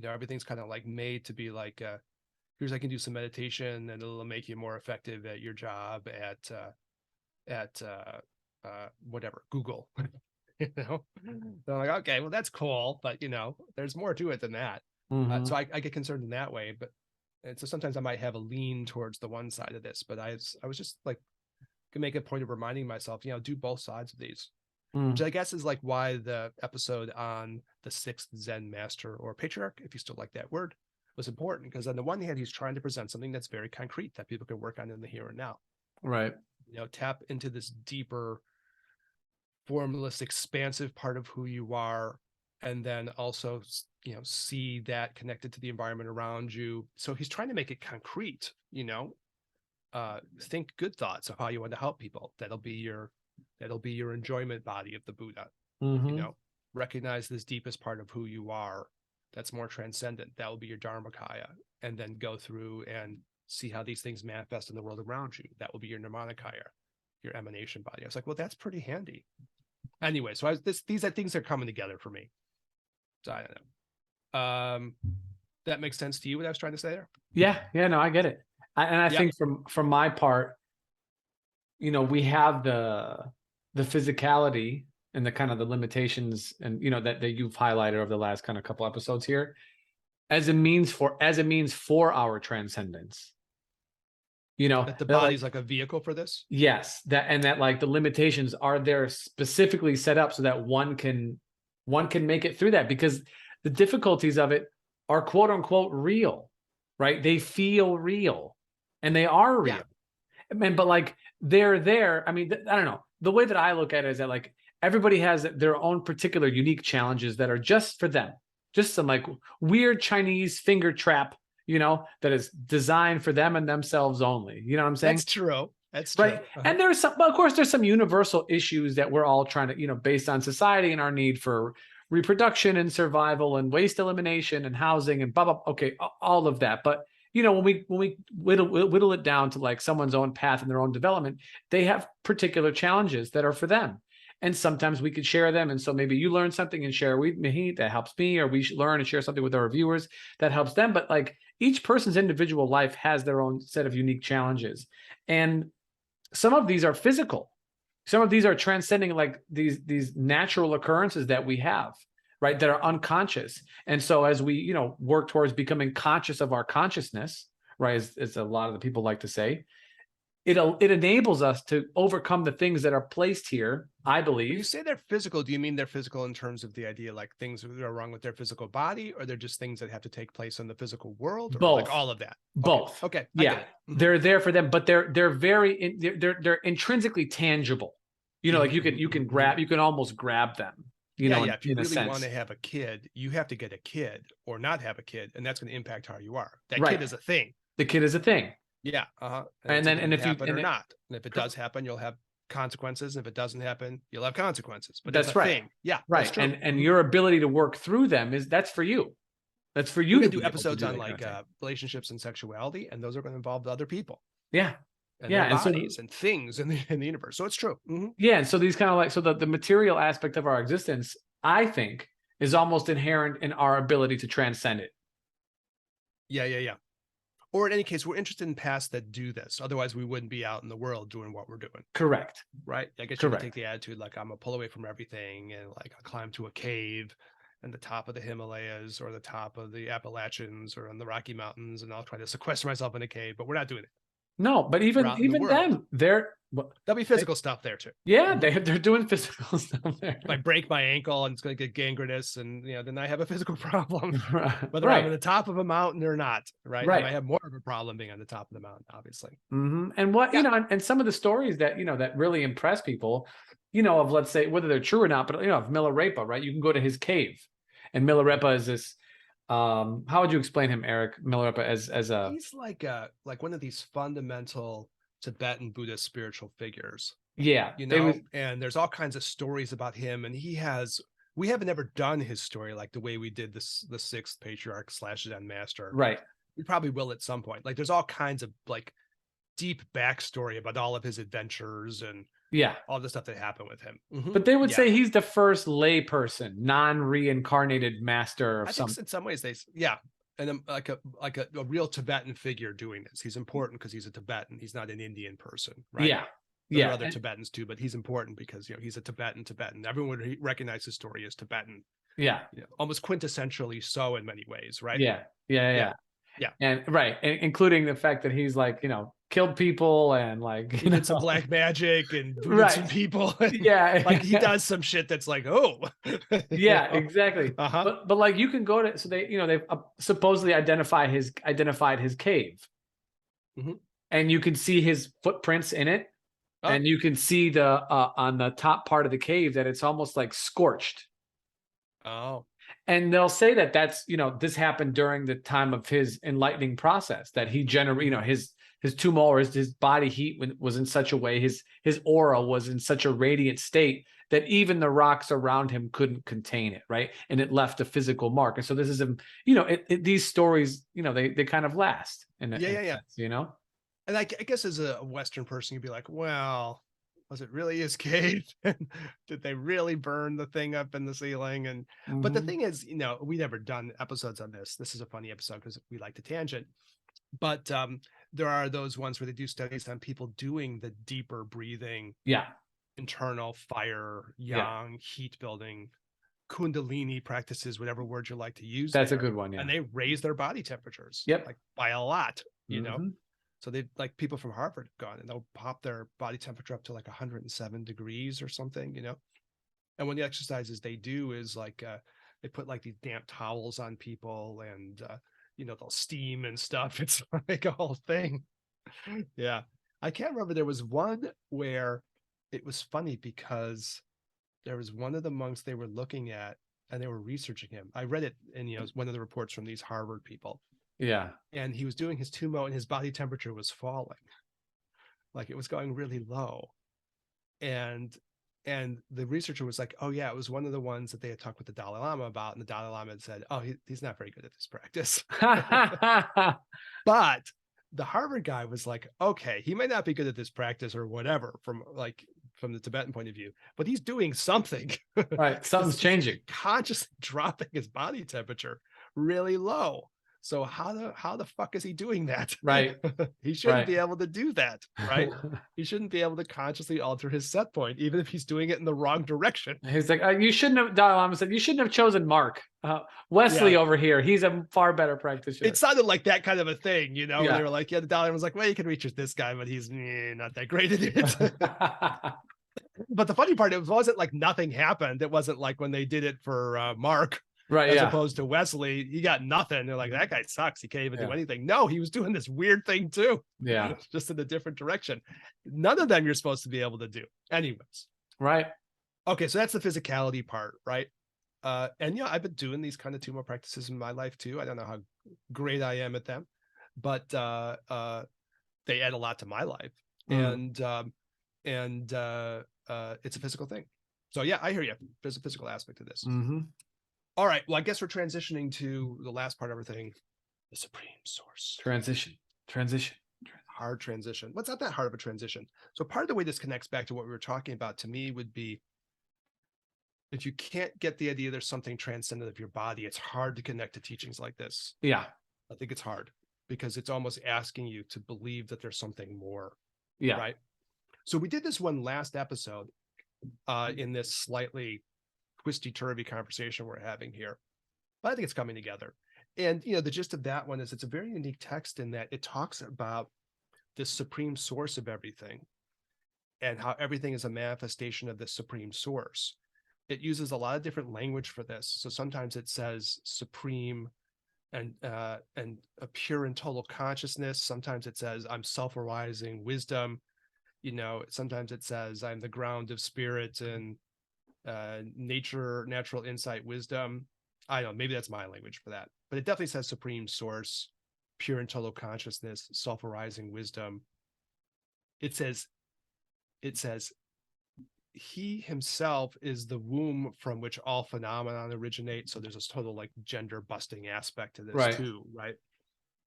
Everything's kind of like made to be like, here's I can do some meditation and it'll make you more effective at your job at whatever Google. you know, so I'm like, okay, well that's cool, but there's more to it than that. Mm-hmm. So I get concerned in that way, but and so sometimes I might have a lean towards the one side of this, but I was just like can make a point of reminding myself, do both sides of these, which Mm. I guess is like why the episode on the sixth Zen master or patriarch, if you still like that word, was important. Because on the one hand, he's trying to present something that's very concrete that people can work on in the here and now. Right. Tap into this deeper, formless, expansive part of who you are, and then also, see that connected to the environment around you. So he's trying to make it concrete, think good thoughts of how you want to help people. That'll be your enjoyment body of the Buddha. you Mm-hmm. know Recognize this deepest part of who you are that's more transcendent. That will be your Dharmakaya. And then go through and see how these things manifest in the world around you. That will be your Nirmanakaya, your emanation body. I was like, well, that's pretty handy. Anyway, so these are things that are coming together for me. So I don't know. That makes sense to you what I was trying to say there? Yeah. Yeah. No, I get it. And I Yep. think from my part, we have the physicality and the kind of the limitations and that you've highlighted over the last kind of couple episodes here as a means for our transcendence. That the That like, body's like a vehicle for this. yes, that like the limitations are there specifically set up so that one can make it through that, because the difficulties of it are quote unquote real, right? They feel real, and they are real. Yeah. But like they're there. I mean, I don't know. The way that I look at it is that like everybody has their own particular unique challenges that are just for them. Just some like weird Chinese finger trap, that is designed for them and themselves only. You know what I'm saying? That's true. That's true. Right. And there's some, but of course, there's some universal issues that we're all trying to, based on society and our need for reproduction and survival and waste elimination and housing and blah, blah. Okay. All of that. But, when we whittle it down to like someone's own path and their own development, they have particular challenges that are for them. And sometimes we could share them. And so maybe you learn something and share with me that helps me, or we learn and share something with our viewers that helps them. But like each person's individual life has their own set of unique challenges. And some of these are physical. Some of these are transcending like these natural occurrences that we have, right? That are unconscious. And so as we, work towards becoming conscious of our consciousness, right? As a lot of the people like to say, it enables us to overcome the things that are placed here, I believe. When you say they're physical, do you mean they're physical in terms of the idea like things that are wrong with their physical body, or they're just things that have to take place in the physical world, or Both. like all of that? Both. Okay. Yeah. They're there for them, but they're intrinsically tangible. Like you can grab, you can almost grab them. If you really want to have a kid, you have to get a kid or not have a kid, and that's going to impact how you are. That kid is a thing. The kid is a thing. Yeah. And then, and if happen or not, and if it does happen, you'll have consequences. And if it doesn't happen, you'll have consequences. But that's right. Thing. Yeah. Right. And your ability to work through them that's for you. That's for you to do episodes on like relationships and sexuality, and those are going to involve other people. Yeah. And their bodies and things in the universe. So it's true. Yeah. And so these kind of like, so the material aspect of our existence, I think, is almost inherent in our ability to transcend it. Yeah. Or in any case, we're interested in paths that do this. Otherwise, we wouldn't be out in the world doing what we're doing. Correct. Right? I guess you can take the attitude like I'm gonna pull away from everything and like I'll climb to a cave in the top of the Himalayas or the top of the Appalachians or on the Rocky Mountains, and I'll try to sequester myself in a cave. But we're not doing it. No, but even them, there'll be physical stuff there too. Yeah, they're doing physical stuff there. If I break my ankle and it's going to get gangrenous, and then I have a physical problem, right. whether I'm on the top of a mountain or not. Right. Right. I have more of a problem being on the top of the mountain, obviously. And what and some of the stories that that really impress people, of, let's say, whether they're true or not, but of Milarepa, right? You can go to his cave, and Milarepa is this. How would you explain him, Eric? Milarepa as a he's like one of these fundamental Tibetan Buddhist spiritual figures. Yeah. And there's all kinds of stories about him, and we haven't ever done his story like the way we did the sixth patriarch / Zen master. Right. We probably will at some point. Like there's all kinds of like deep backstory about all of his adventures and all the stuff that happened with him. But they would say he's the first lay person, non-reincarnated master of some. In some ways and like a real Tibetan figure doing this. He's important because he's a Tibetan. He's not an Indian person, right? There are other Tibetans too, but he's important because he's a Tibetan. Everyone would recognize his story as Tibetan. Almost quintessentially so in many ways, right? Yeah. And including the fact that he's like, killed people and like he did some black magic and booted some people. Like he does some shit that's like, exactly. But like you can go to, so they've supposedly identified his cave, and you can see his footprints in it, and you can see the on the top part of the cave that it's almost like scorched. And they'll say that that's this happened during the time of his enlightening process, that he generated his tumor or his body heat was in such a way, his aura was in such a radiant state that even the rocks around him couldn't contain it, right? And it left a physical mark. And so this is these stories, they kind of last. In a sense, And I guess as a Western person, you'd be like, well, was it really his cave? Did they really burn the thing up in the ceiling? And but the thing is, we've never done episodes on this. This is a funny episode because we like to tangent. But there are those ones where they do studies on people doing the deeper breathing, internal fire, yang, heat building, kundalini practices, whatever word you like to use. That's a good one. And they raise their body temperatures, like by a lot, So they like people from Harvard have gone and they'll pop their body temperature up to like 107 degrees or something, And one of the exercises they do is like they put like these damp towels on people, and they'll steam and stuff. It's like a whole thing. Yeah. I can't remember. There was one where it was funny because there was one of the monks they were looking at and they were researching him. I read it in, one of the reports from these Harvard people. Yeah. And he was doing his tumo and his body temperature was falling. Like it was going really low. And the researcher was like, oh yeah, it was one of the ones that they had talked with the Dalai Lama about. And the Dalai Lama had said, oh, he's not very good at this practice. But the Harvard guy was like, okay, he might not be good at this practice or whatever from the Tibetan point of view, but he's doing something. Right. Something's changing. Consciously dropping his body temperature really low. So how the fuck is he doing that? Right. He shouldn't be able to do that, right? He shouldn't be able to consciously alter his set point, even if he's doing it in the wrong direction. He's like, you shouldn't have, Dalai Lama said, you shouldn't have chosen Mark. Wesley over here, he's a far better practitioner. It sounded like that kind of a thing, Yeah. They were like, yeah, the Dalai Lama was like, well, you can reach this guy, but he's not that great at it. But the funny part, it wasn't like nothing happened. It wasn't like when they did it for Mark. Right. As opposed to Wesley, he got nothing. They're like, that guy sucks. He can't even do anything. No, he was doing this weird thing too. Yeah. Just in a different direction. None of them you're supposed to be able to do. Anyways. Right. Okay. So that's the physicality part, right? And I've been doing these kind of tumo practices in my life too. I don't know how great I am at them, but they add a lot to my life. And it's a physical thing. So yeah, I hear you. There's a physical aspect to this. Mm-hmm. All right. Well, I guess we're transitioning to the last part of everything, the supreme source. Transition. Hard transition. What's not that hard of a transition? So part of the way this connects back to what we were talking about to me would be, if you can't get the idea there's something transcendent of your body, it's hard to connect to teachings like this. Yeah. I think it's hard because it's almost asking you to believe that there's something more. Yeah. Right. So we did this one last episode in this slightly twisty-turvy conversation we're having here. But I think it's coming together. And, the gist of that one is it's a very unique text in that it talks about this supreme source of everything and how everything is a manifestation of this supreme source. It uses a lot of different language for this. So sometimes it says supreme and a pure and total consciousness. Sometimes it says I'm self-arising wisdom. Sometimes it says I'm the ground of spirit and natural insight, wisdom. I don't know, maybe that's my language for that, but it definitely says supreme source, pure and total consciousness, self-arising wisdom. It says he himself is the womb from which all phenomenon originate. So there's this total like gender busting aspect to this too, right?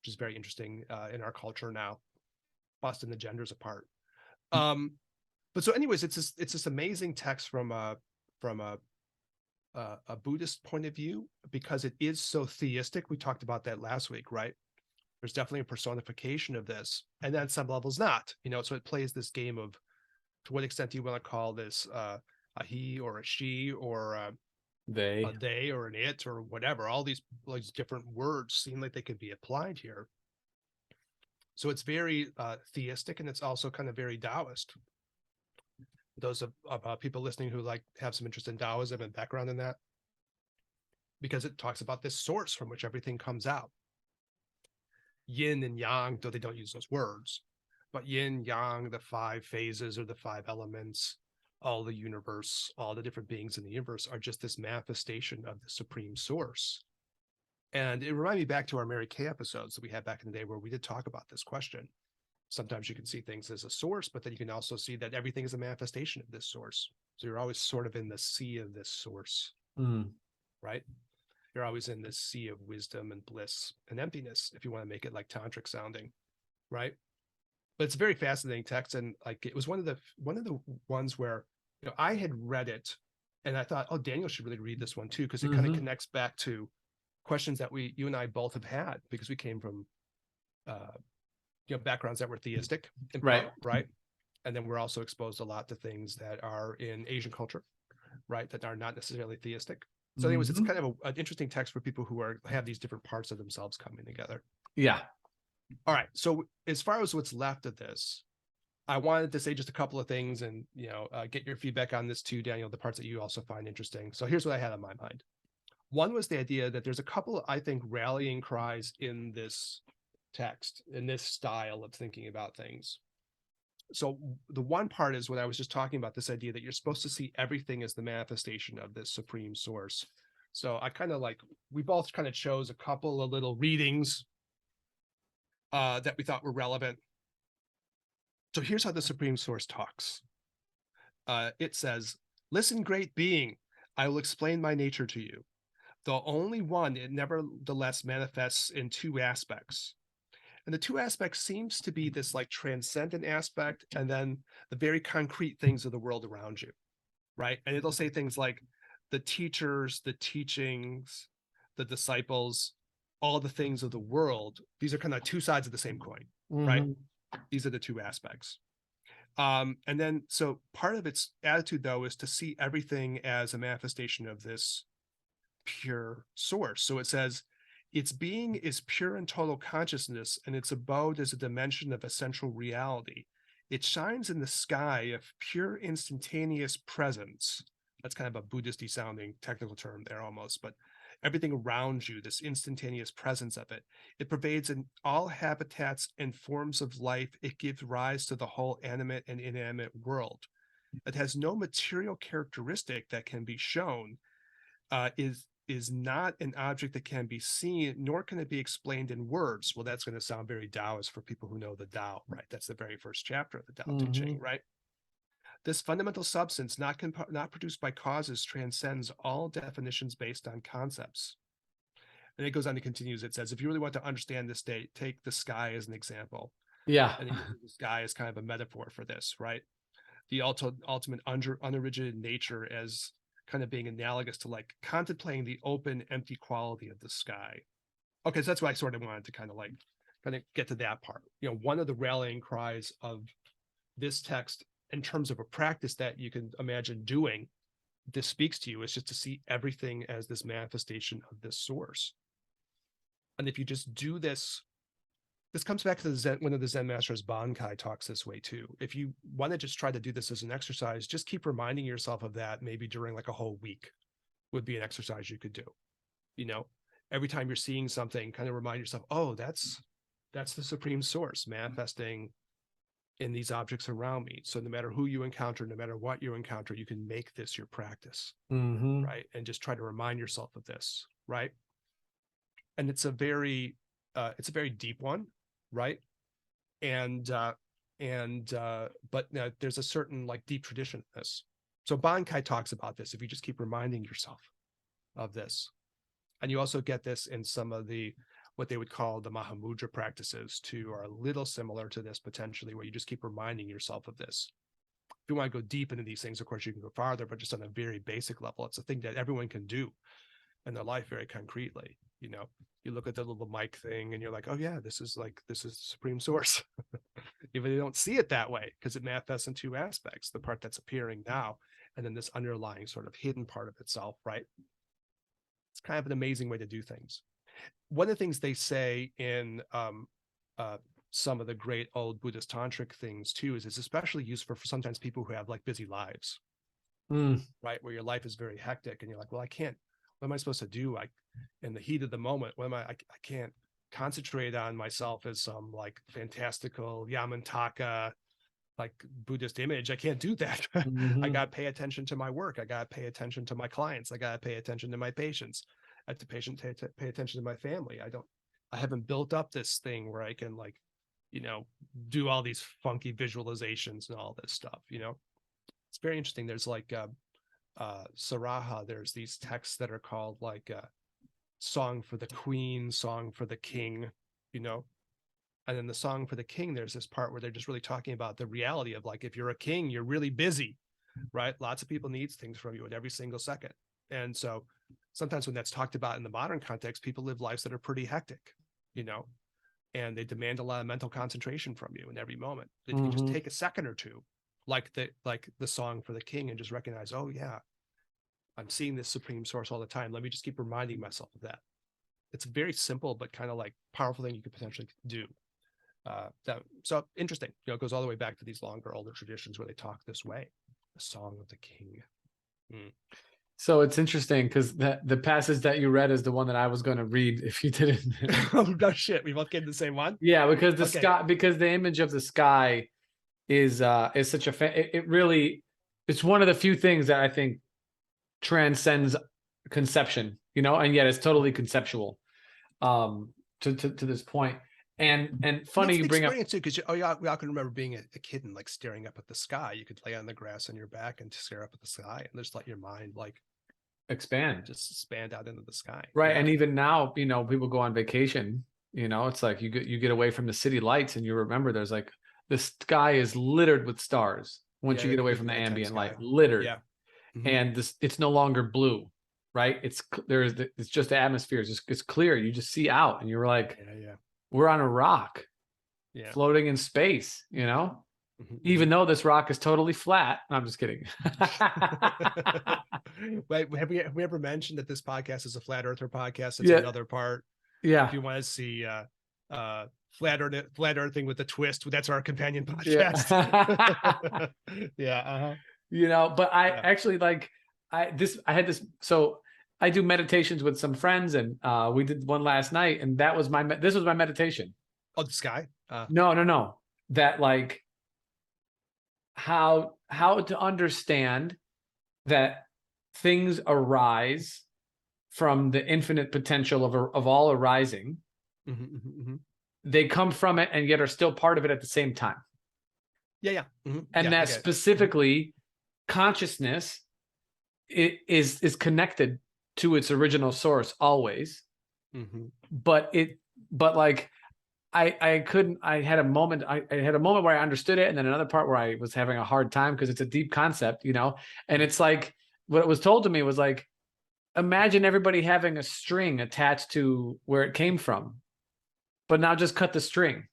Which is very interesting in our culture now, busting the genders apart. But so anyways, it's this amazing text from a Buddhist point of view, because it is so theistic. We talked about that last week, right? There's definitely a personification of this, and then some levels not, so it plays this game of to what extent do you want to call this a he or a she or a they or an it or whatever. All these different words seem like they could be applied here. So it's very theistic, and it's also kind of very Taoist. Those of people listening who have some interest in Taoism and background in that, because it talks about this source from which everything comes out. Yin and yang, though they don't use those words, but yin, yang, the 5 phases or the 5 elements, all the universe, all the different beings in the universe are just this manifestation of the supreme source. And it reminded me back to our Mary Kay episodes that we had back in the day where we did talk about this question. Sometimes you can see things as a source, but then you can also see that everything is a manifestation of this source. So you're always sort of in the sea of this source, right? You're always in this sea of wisdom and bliss and emptiness, if you want to make it like tantric sounding, right? But it's a very fascinating text, and it was one of the ones where I had read it, and I thought, oh, Daniel should really read this one too, because it kind of connects back to questions that you and I both have had, because we came from backgrounds that were theistic, right? And then we're also exposed a lot to things that are in Asian culture, right, that are not necessarily theistic. So anyways, it's kind of an interesting text for people who have these different parts of themselves coming together. Yeah. All right. So as far as what's left of this, I wanted to say just a couple of things and, get your feedback on this too, Daniel, the parts that you also find interesting. So here's what I had on my mind. One was the idea that there's a couple, I think, rallying cries in this text, in this style of thinking about things. So the one part is what I was just talking about, this idea that you're supposed to see everything as the manifestation of this supreme source. So I kind of like, we both kind of chose a couple of little readings that we thought were relevant. So here's how the supreme source talks. It says, listen, great being, I will explain my nature to you. The only one, it nevertheless manifests in two aspects. And the two aspects seems to be this like transcendent aspect and then the very concrete things of the world around you, right? And it'll say things like the teachers, the teachings, the disciples, all the things of the world. These are kind of two sides of the same coin, right? These are the two aspects. And then, so part of its attitude, though, is to see everything as a manifestation of this pure source. So it says, its being is pure and total consciousness, and its abode is a dimension of essential reality. It shines in the sky of pure instantaneous presence. That's kind of a Buddhist-y sounding technical term there almost, but everything around you, this instantaneous presence of it. It pervades in all habitats and forms of life. It gives rise to the whole animate and inanimate world. It has no material characteristic that can be shown, is not an object that can be seen, nor can it be explained in words. Well, that's going to sound very Taoist for people who know the Tao, right? That's the very first chapter of the Tao Te Ching, right? This fundamental substance, not produced by causes, transcends all definitions based on concepts. And it goes on to continues. It says, if you really want to understand this state, take the sky as an example. Yeah. And the sky is kind of a metaphor for this, right? The ultimate unoriginated nature as kind of being analogous to like contemplating the open, empty quality of the sky. Okay, so that's why I sort of wanted to kind of get to that part. You know, one of the rallying cries of this text in terms of a practice that you can imagine doing, this speaks to you, is just to see everything as this manifestation of this source. And if you just do this, this comes back to the Zen, one of the Zen masters, Bankai, talks this way too. If you want to just try to do this as an exercise, just keep reminding yourself of that, maybe during like a whole week would be an exercise you could do. You know, every time you're seeing something, kind of remind yourself, oh, that's the supreme source manifesting in these objects around me. So no matter who you encounter, no matter what you encounter, you can make this your practice, right? And just try to remind yourself of this, right? And it's a very deep one, right? But there's a certain like deep tradition in this. So Bankai talks about this. If you just keep reminding yourself of this, and you also get this in some of the what they would call the Mahamudra practices too, are a little similar to this potentially, where you just keep reminding yourself of this. If you want to go deep into these things, of course, you can go farther, but just on a very basic level, it's a thing that everyone can do in their life very concretely. You know, you look at the little mic thing and you're like, oh yeah, this is the supreme source. Even they don't see it that way, because it manifests in two aspects, the part that's appearing now, and then this underlying sort of hidden part of itself, right? It's kind of an amazing way to do things. One of the things they say in some of the great old Buddhist tantric things too is it's especially useful for sometimes people who have like busy lives, right? Where your life is very hectic and you're like, well, I can't, what am I supposed to do? Like in the heat of the moment, I can't concentrate on myself as some like fantastical Yamantaka like Buddhist image. I can't do that. I got to pay attention to my work. I got to pay attention to my clients. I got to pay attention to my patients. I have to pay attention to my family. I haven't built up this thing where I can like, you know, do all these funky visualizations and all this stuff, you know. It's very interesting. There's like Saraha, there's these texts that are called like Song for the Queen, Song for the King, you know. And then the Song for the King, there's this part where they're just really talking about the reality of like, if you're a king, you're really busy, right? Lots of people need things from you at every single second. And so sometimes when that's talked about in the modern context, people live lives that are pretty hectic, you know, and they demand a lot of mental concentration from you in every moment. If you just take a second or two, like the Song for the King, and just recognize, oh yeah, I'm seeing this supreme source all the time. Let me just keep reminding myself of that. It's a very simple but kind of like powerful thing you could potentially do. So interesting, you know, it goes all the way back to these longer, older traditions where they talk this way, the Song of the King. So it's interesting because the passage that you read is the one that I was going to read if you didn't. Oh no shit, we both get the same one. Yeah, because the Okay. sky, because the image of the sky is such a it really, it's one of the few things that I think transcends conception, and yet it's totally conceptual to this point. And And funny that's you the bring up. experience too, because we all can remember being a kid and like staring up at the sky. You could lay on the grass on your back and stare up at the sky and just let your mind like Expand. just expand out into the sky. Right. Yeah. And even now, people go on vacation, it's like you get away from the city lights and you remember there's like the sky is littered with stars once Yeah, you get away the from the nighttime ambient sky. light, littered. Yeah. Mhm. And it's no longer blue, right? It's just the atmosphere. It's clear. You just see out and you're like, Yeah, yeah. we're on a rock Yeah. floating in space, Mhm, even mhm. though this rock is totally flat. I'm just kidding. Wait, have we ever mentioned that this podcast is a flat earther podcast? It's Yeah. another part. If Yeah. you want to see flat earthing with a twist, that's our companion podcast. Yeah. Yeah, uh-huh. But I Yeah. actually I had this, so I do meditations with some friends, and we did one last night, and this was my meditation. Oh, the sky. No. That like how to understand that things arise from the infinite potential of all arising. Mhm, mhm, mhm. They come from it and yet are still part of it at the same time. Yeah, yeah. And Yeah, I that get it. specifically consciousness is connected to its original source always. Mhm. But like I had a moment where I understood it, and then another part where I was having a hard time because it's a deep concept, and it's like what was told to me was like, imagine everybody having a string attached to where it came from, but now just cut the string.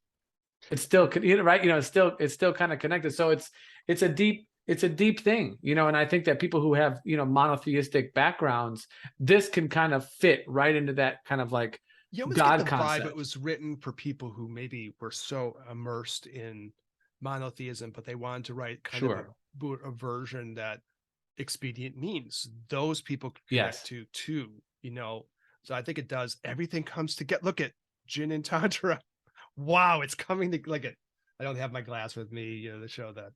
It's still, right, it's still kind of connected. So it's a deep thing, and I think that people who have monotheistic backgrounds, this can kind of fit right into that kind of like You almost get God the vibe it concept. was written for people who maybe were so immersed in monotheism, but they wanted to write kind of Sure. a version that expedient means those people could connect Yes. to too, you know. So I think it does. Everything comes together. Look at Jin and Tantra. Wow, it's coming to like it. I don't have my glass with me, to show that,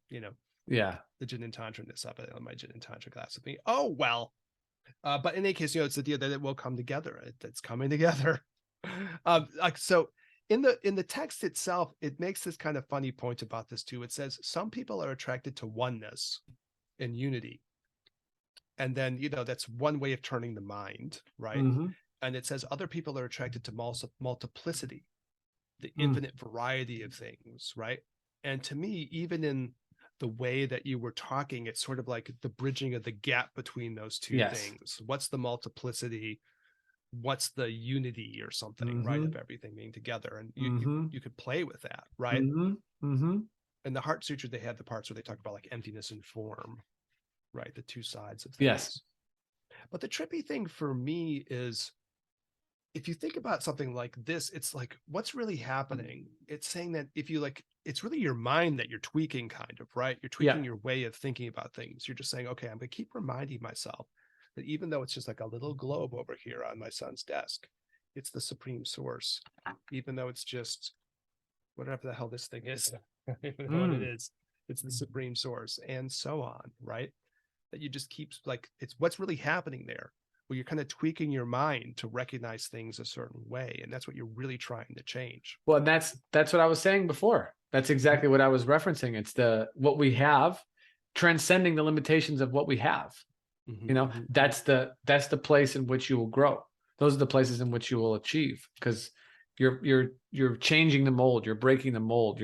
Yeah. the Jin and Tantra this up. I don't have my Jin and Tantra glass with me. Oh well. But in any case, it's the idea that it will come together. It's coming together. Like so in the text itself, it makes this kind of funny point about this too. It says some people are attracted to oneness and unity. And then, that's one way of turning the mind, right? Mm-hmm. And it says other people are attracted to multiplicity, the Mm. infinite variety of things, right? And to me, even in the way that you were talking, it's sort of like the bridging of the gap between those two Yes. things. What's the multiplicity? What's the unity or something, right? Mm-hmm. Of everything being together. And Mm-hmm. you could play with that, right? Mm-hmm. Mm-hmm. In the Heart Sutra, they had the parts where they talk about like emptiness and form, right? The two sides of things. Yes. But the trippy thing for me is if you think about something like this, it's like, what's really happening? It's saying that if you like, it's really your mind that you're tweaking, kind of, right? You're tweaking Yeah. your way of thinking about things. You're just saying, okay, I'm going to keep reminding myself that even though it's just like a little globe over here on my son's desk, it's the supreme source. Even though it's just whatever the hell this thing is, I don't even know what it is. It's the supreme source, and so on, right? That you just keep like, it's what's really happening there, where you're kind of tweaking your mind to recognize things a certain way, and that's what you're really trying to change. Well, that's what I was saying before. That's exactly what I was referencing. It's what we have transcending the limitations of what we have. That's the place in which you will grow. Those are the places in which you will achieve, because you're changing the mold, you're breaking the mold,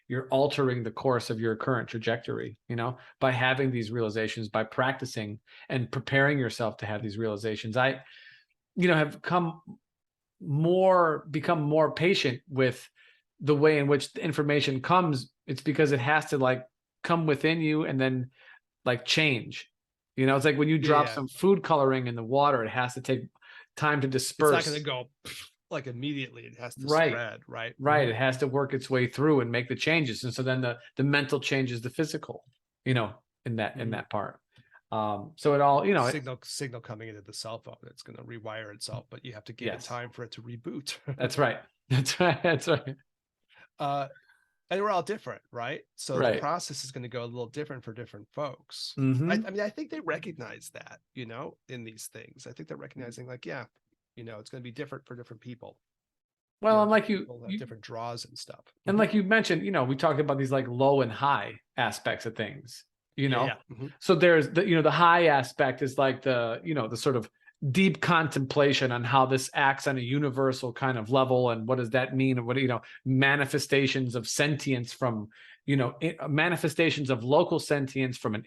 you're altering the course of your current trajectory, by having these realizations, by practicing and preparing yourself to have these realizations. I have become more patient with the way in which the information comes. It's because it has to like come within you and then like change. It's like when you drop some food coloring in the water, it has to take time to disperse. It's not going to go like immediately. It has to Right. spread, right? Right. It has to work its way through and make the changes. And so then the mental changes the physical, in that part. So it all, Signal coming into the cell phone. It's going to rewire itself, but you have to give it yes, time for it to reboot. that's right. That's right. That's right. uh, and we're all different, right? So the Right. process is going to go a little different for different folks. Mm-hmm. I mean, I think they recognize that, in these things. I think they're recognizing, like, yeah, it's going to be different for different people. Well, and like People have different draws and stuff. and like you mentioned, we talked about these like low and high aspects of things, Yeah. So there's the high aspect is like the sort of deep contemplation on how this acts on a universal kind of level, and what does that mean, and what manifestations of sentience from manifestations of local sentience from an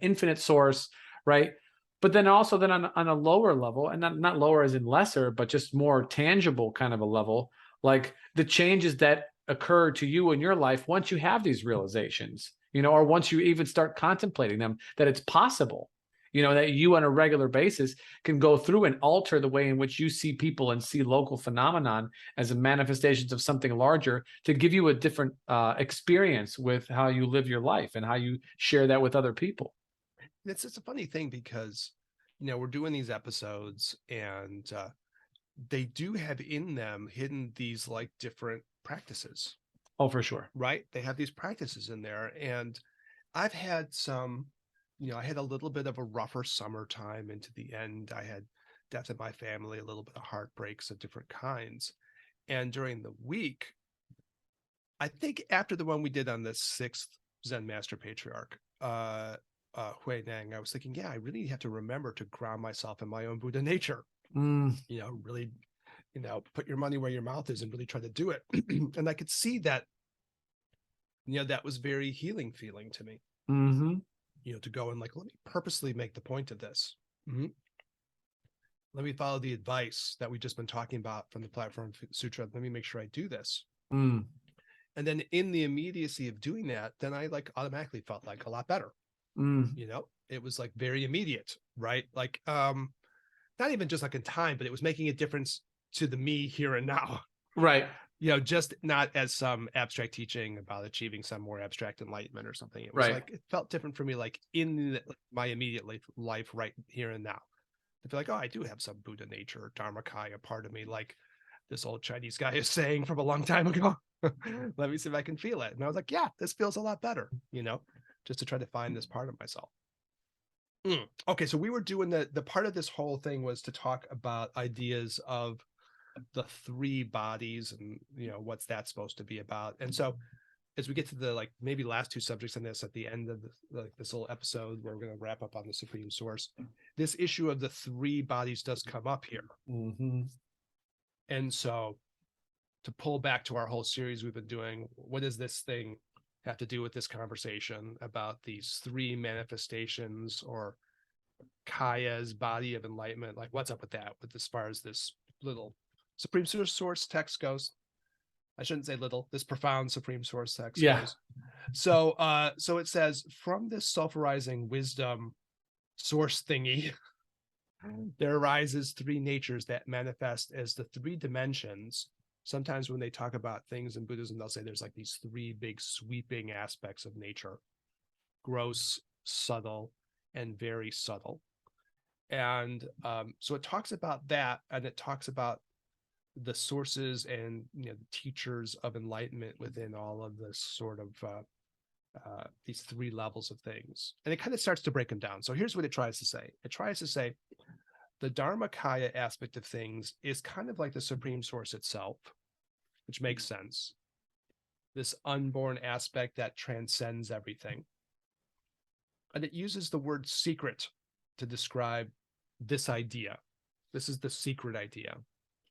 infinite source, right? But then also then on a lower level, and not lower as in lesser, but just more tangible kind of a level, like the changes that occur to you in your life once you have these realizations, or once you even start contemplating them, that it's possible, that you on a regular basis can go through and alter the way in which you see people and see local phenomenon as a manifestations of something larger, to give you a different experience with how you live your life and how you share that with other people. It's a funny thing because, we're doing these episodes, and they do have in them hidden these like different practices, Oh, for sure. right? They have these practices in there. And I've had some, I had a little bit of a rougher summertime into the end. I had death in my family, a little bit of heartbreaks of different kinds. And during the week, I think after the one we did on the sixth Zen Master Patriarch, Hui Nang, I was thinking, yeah, I really have to remember to ground myself in my own Buddha nature. Really, put your money where your mouth is and really try to do it. And I could see that, that was very healing feeling to me, Mm-hmm. to go and like, let me purposely make the point of this. Let me follow the advice that we've just been talking about from the Platform Sutra. Let me make sure I do this. And then in the immediacy of doing that, then I like automatically felt like a lot better. It was like very immediate, right? Like, not even just like in time, but it was making a difference to the me here and now. Right. Just not as some abstract teaching about achieving some more abstract enlightenment or something. It was Right. like, it felt different for me, like in my immediate life right here and now. I feel like, oh, I do have some Buddha nature or Dharmakaya part of me, like this old Chinese guy is saying from a long time ago. Let me see if I can feel it. And I was like, yeah, this feels a lot better, just to try to find this part of myself. Okay, so we were doing the part of this whole thing was to talk about ideas of the three bodies and what's that supposed to be about. And so as we get to the like maybe last two subjects on this at the end of this little episode where we're going to wrap up on the Supreme Source, this issue of the three bodies does come up here. And so to pull back to our whole series we've been doing, what does this thing have to do with this conversation about these three manifestations, or Kaya's body of enlightenment? Like, what's up with that, with as far as this little Supreme Source text goes? I shouldn't say little, this profound Supreme Source text goes. So it says, from this self-arising wisdom source thingy, there arises three natures that manifest as the three dimensions. Sometimes when they talk about things in Buddhism, they'll say there's like these three big sweeping aspects of nature: gross, subtle, and very subtle. And so it talks about that, and it talks about the sources and the teachers of enlightenment within all of this sort of these three levels of things. And it kind of starts to break them down. So here's what it tries to say. It tries to say the Dharmakaya aspect of things is kind of like the Supreme Source itself, which makes sense. This unborn aspect that transcends everything. And it uses the word secret to describe this idea. This is the secret idea,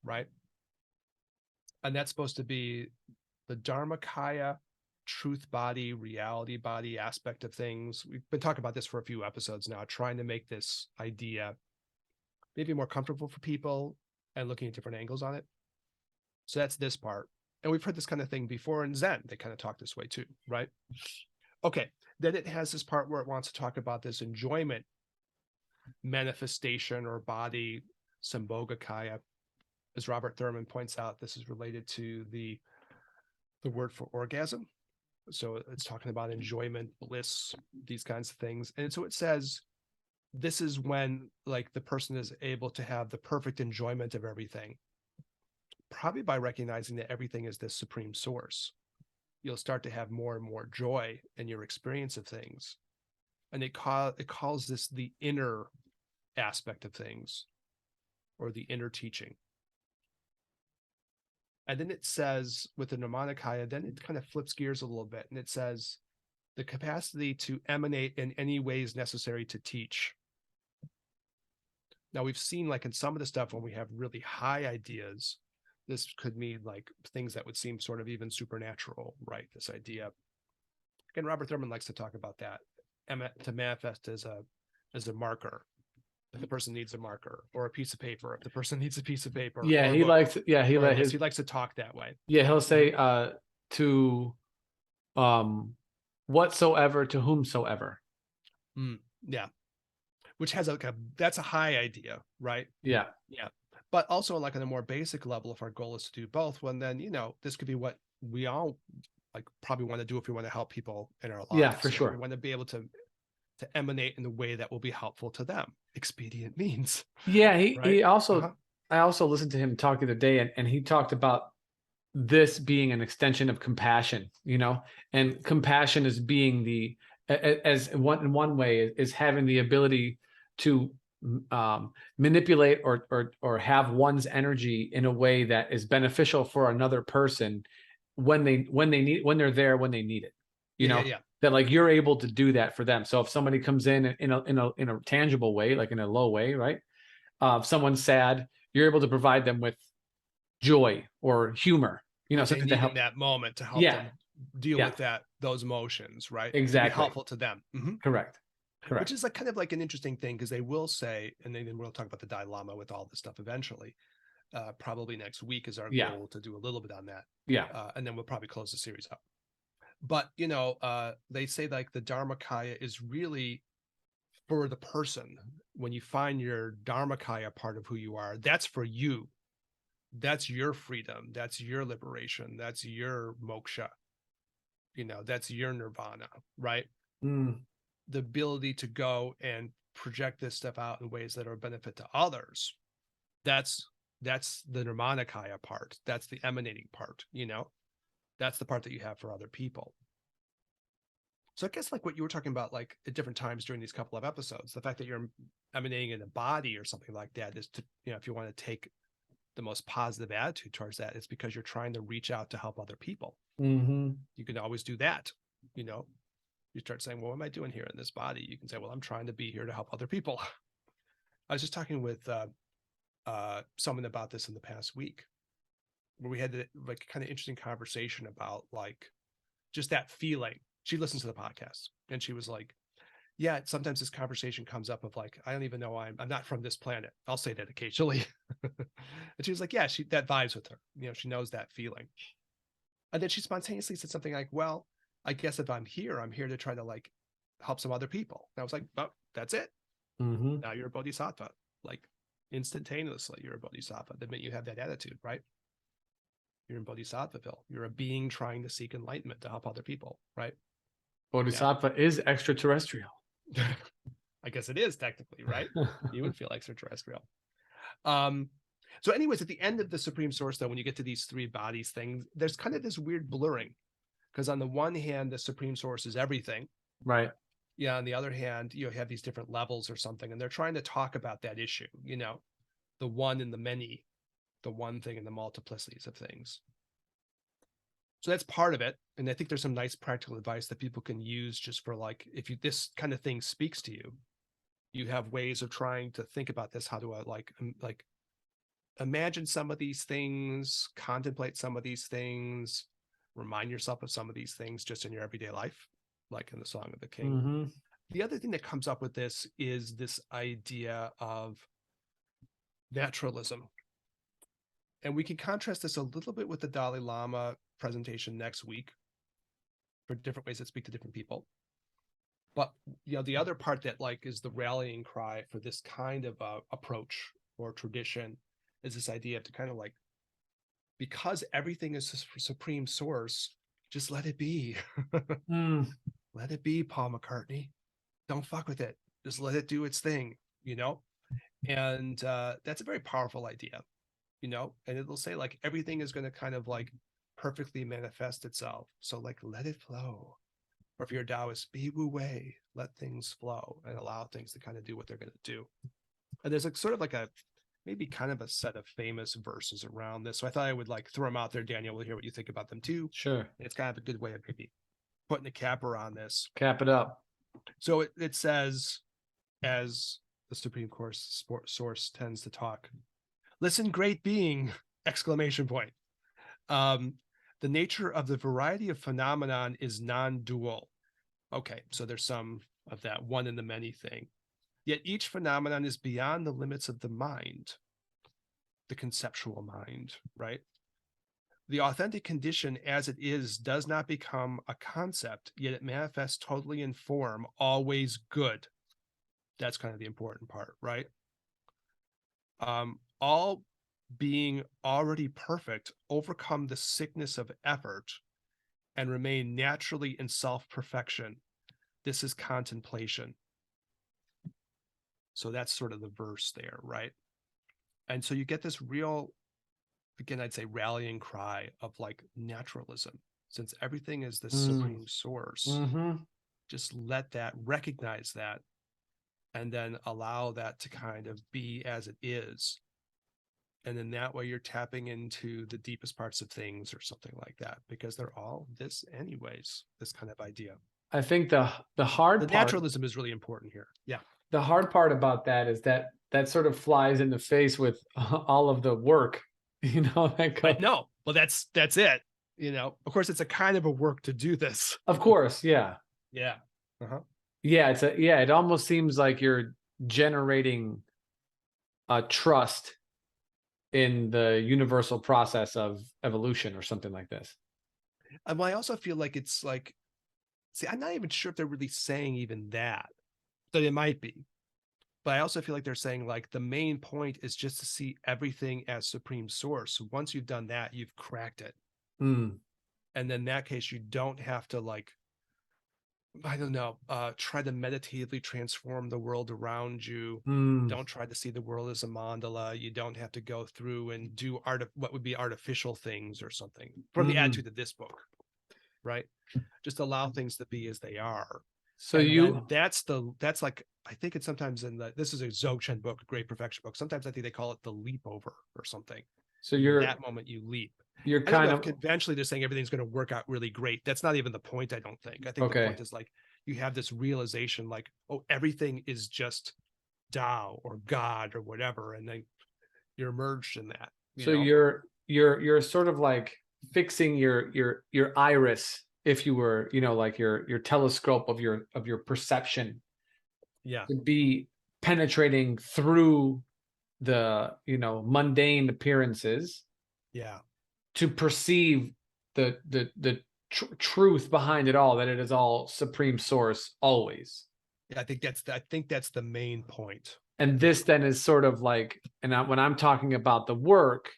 right? And that's supposed to be the Dharmakaya, truth body, reality body aspect of things. We've been talking about this for a few episodes now, trying to make this idea maybe more comfortable for people and looking at different angles on it. So that's this part. And we've heard this kind of thing before in Zen. They kind of talk this way too, right? Okay. Then it has this part where it wants to talk about this enjoyment manifestation or body, Sambhogakaya. As Robert Thurman points out, this is related to the word for orgasm. So it's talking about enjoyment, bliss, these kinds of things. And so it says, this is when like the person is able to have the perfect enjoyment of everything, probably by recognizing that everything is this supreme source. You'll start to have more and more joy in your experience of things. And it calls this the inner aspect of things, or the inner teaching. And then it says with the Nirmanakaya, then it kind of flips gears a little bit, and it says the capacity to emanate in any ways necessary to teach. Now we've seen like in some of the stuff when we have really high ideas, this could mean like things that would seem sort of even supernatural, right? This idea. Again, Robert Thurman likes to talk about that, to manifest as a marker. If the person needs a marker, or a piece of paper, if the person needs a piece of paper, Yeah, or he likes. Yeah, he let his. he likes to talk that way. Yeah, he'll say to whatsoever to whomsoever. Yeah, which has like that's a high idea, right? Yeah. Yeah. But also like on a more basic level, if our goal is to do both, well, then, this could be what we all like probably want to do if we want to help people in our lives. Yeah, for sure. We want to be able to emanate in the way that will be helpful to them. Expedient means. Yeah, right? he also, I also listened to him talk the other day, and he talked about this being an extension of compassion, and compassion is being in one way is having the ability to manipulate or have one's energy in a way that is beneficial for another person when they're there when they need it. Yeah. That like you're able to do that for them. So if somebody comes in a tangible way, like in a low way, right? If someone's sad, you're able to provide them with joy or humor, something to help in that moment to help them deal with those emotions, right? Exactly. Be helpful to them. Mm-hmm. Correct. Which is like kind of like an interesting thing, because they will say, and then we'll talk about the Dalai Lama with all this stuff eventually. Probably next week is our goal to do a little bit on that. Yeah. And then we'll probably close the series up. But they say like the Dharmakaya is really for the person. When you find your Dharmakaya part of who you are, that's for you. That's your freedom. That's your liberation. That's your moksha. That's your nirvana, right? The ability to go and project this stuff out in ways that are a benefit to others. That's the Nirmanakaya part. That's the emanating part, that's the part that you have for other people. So I guess like what you were talking about, like at different times during these couple of episodes, the fact that you're emanating in a body or something like that is to, if you want to take the most positive attitude towards that, it's because you're trying to reach out to help other people. Mm-hmm. You can always do that. You start saying, well, what am I doing here in this body? You can say, well, I'm trying to be here to help other people. I was just talking with someone about this in the past week, where we had like kind of interesting conversation about like just that feeling. She listens to the podcast, and she was like, yeah, sometimes this conversation comes up of like, I don't even know I'm not from this planet. I'll say that occasionally. And she was like, yeah, that vibes with her. She knows that feeling. And then she spontaneously said something like, well, I guess if I'm here to try to like help some other people. And I was like, oh, that's it. Mm-hmm. Now you're a bodhisattva. Like instantaneously, you're a bodhisattva. The minute you have that attitude, right? You're in Bodhisattvaville. You're a being trying to seek enlightenment to help other people, right? Bodhisattva is extraterrestrial. I guess it is technically, right? You would feel extraterrestrial. So anyways, at the end of the Supreme Source, though, when you get to these three bodies things, there's kind of this weird blurring, because on the one hand, the Supreme Source is everything. Right. Yeah. On the other hand, you have these different levels or something, and they're trying to talk about that issue, the one and the many, the one thing and the multiplicities of things. So that's part of it. And I think there's some nice practical advice that people can use just for like, if this kind of thing speaks to you, you have ways of trying to think about this. How do I like imagine some of these things, contemplate some of these things, remind yourself of some of these things just in your everyday life, like in the Song of the King. Mm-hmm. The other thing that comes up with this is this idea of naturalism. And we can contrast this a little bit with the Dalai Lama presentation next week for different ways that speak to different people. But the other part that like is the rallying cry for this kind of approach or tradition is this idea to kind of like, because everything is a supreme source, just let it be. Let it be, Paul McCartney. Don't fuck with it. Just let it do its thing, you know? And that's a very powerful idea, you know? And it'll say like everything is going to kind of like perfectly manifest itself. So like let it flow. Or if you're a Taoist, be wu wei, let things flow and allow things to kind of do what they're going to do. And there's like sort of like a maybe kind of a set of famous verses around this. So I thought I would like throw them out there. Daniel will hear what you think about them too. Sure. It's kind of a good way of maybe putting a capper on this. Cap it up. So it says, as the Supreme Court source tends to talk, listen, great being! Exclamation point. The nature of the variety of phenomenon is non-dual. Okay, so there's some of that one in the many thing. Yet each phenomenon is beyond the limits of the mind, the conceptual mind, right? The authentic condition as it is does not become a concept, yet it manifests totally in form, always good. That's kind of the important part, right? All being already perfect, overcome the sickness of effort and remain naturally in self-perfection. This is contemplation. So that's sort of the verse there, right? And so you get this real, again, I'd say rallying cry of like naturalism, since everything is the supreme source. Just let that, recognize that, and then allow that to kind of be as it is. And then that way you're tapping into the deepest parts of things or something like that, because they're all this anyways, this kind of idea. I think the hard The part, naturalism is really important here. Yeah. the hard part about that is that that sort of flies in the face with all of the work, that I goes. know. Well, that's it. Of course, it's a kind of a work to do this. Of course, yeah. Yeah. Uh-huh. Yeah, it almost seems like you're generating a trust in the universal process of evolution or something like this. Well, I also feel like it's like, see, I'm not even sure if they're really saying even that, but it might be. But I also feel like they're saying like the main point is just to see everything as supreme source. Once you've done that, you've cracked it. And then in that case, you don't have to like, I don't know, try to meditatively transform the world around you. Don't try to see the world as a mandala. You don't have to go through and do what would be artificial things or something from the attitude of this book, right? Just allow things to be as they are. So that's like, I think it's sometimes this is a Dzogchen book, a Great Perfection book. Sometimes I think they call it the leap over or something. So that moment you leap. You're kind of conventionally they're saying everything's going to work out really great. That's not even the point, I don't think. I think the point is like you have this realization like, oh, everything is just Tao or God or whatever, and then you're immersed in that. You're sort of like fixing your iris, if you were, like your telescope of your perception. Yeah. To be penetrating through the mundane appearances. Yeah. To perceive the truth behind it all, that it is all supreme source always. Yeah, I think that's the main point. And this then is sort of like, when I'm talking about the work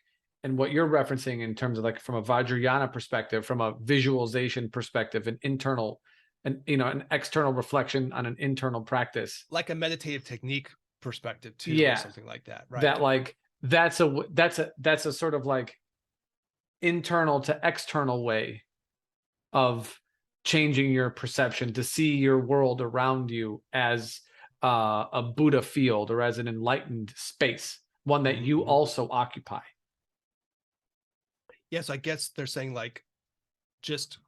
and what you're referencing in terms of like from a Vajrayana perspective, from a visualization perspective, an internal, and an external reflection on an internal practice, like a meditative technique perspective too, or something like that, right? That like that's a sort of like internal to external way of changing your perception to see your world around you as a Buddha field or as an enlightened space, one that you also occupy. Yes, I guess they're saying like, just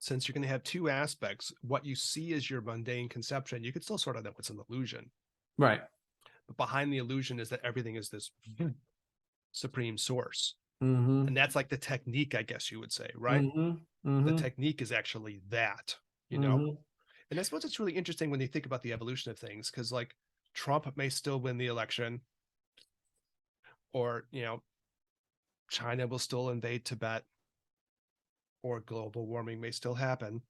since you're going to have two aspects, what you see as your mundane conception, you could still sort of know it's an illusion. Right. But behind the illusion is that everything is this supreme source. And that's like the technique, I guess you would say, right? The technique is actually that, And I suppose it's really interesting when you think about the evolution of things, because like Trump may still win the election, or, China will still invade Tibet, or global warming may still happen.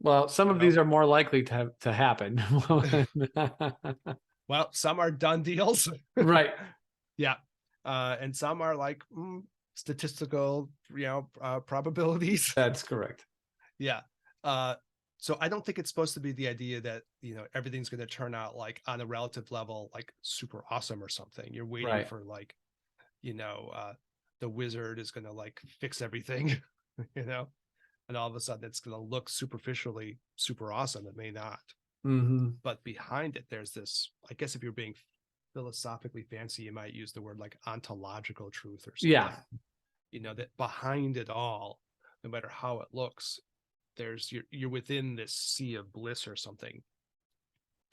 Well, some of these are more likely to happen. Well, some are done deals. Right. Yeah. And some are like statistical, probabilities. That's correct. Yeah. So I don't think it's supposed to be the idea that, everything's going to turn out like on a relative level, like super awesome or something. You're waiting Right. for like, the wizard is going to like fix everything, you know, and all of a sudden it's going to look superficially super awesome. It may not, Mm-hmm. but behind it, there's this, I guess if you're being philosophically fancy, you might use the word like ontological truth or Yeah. something, that behind it all, no matter how it looks, you're within this sea of bliss or something.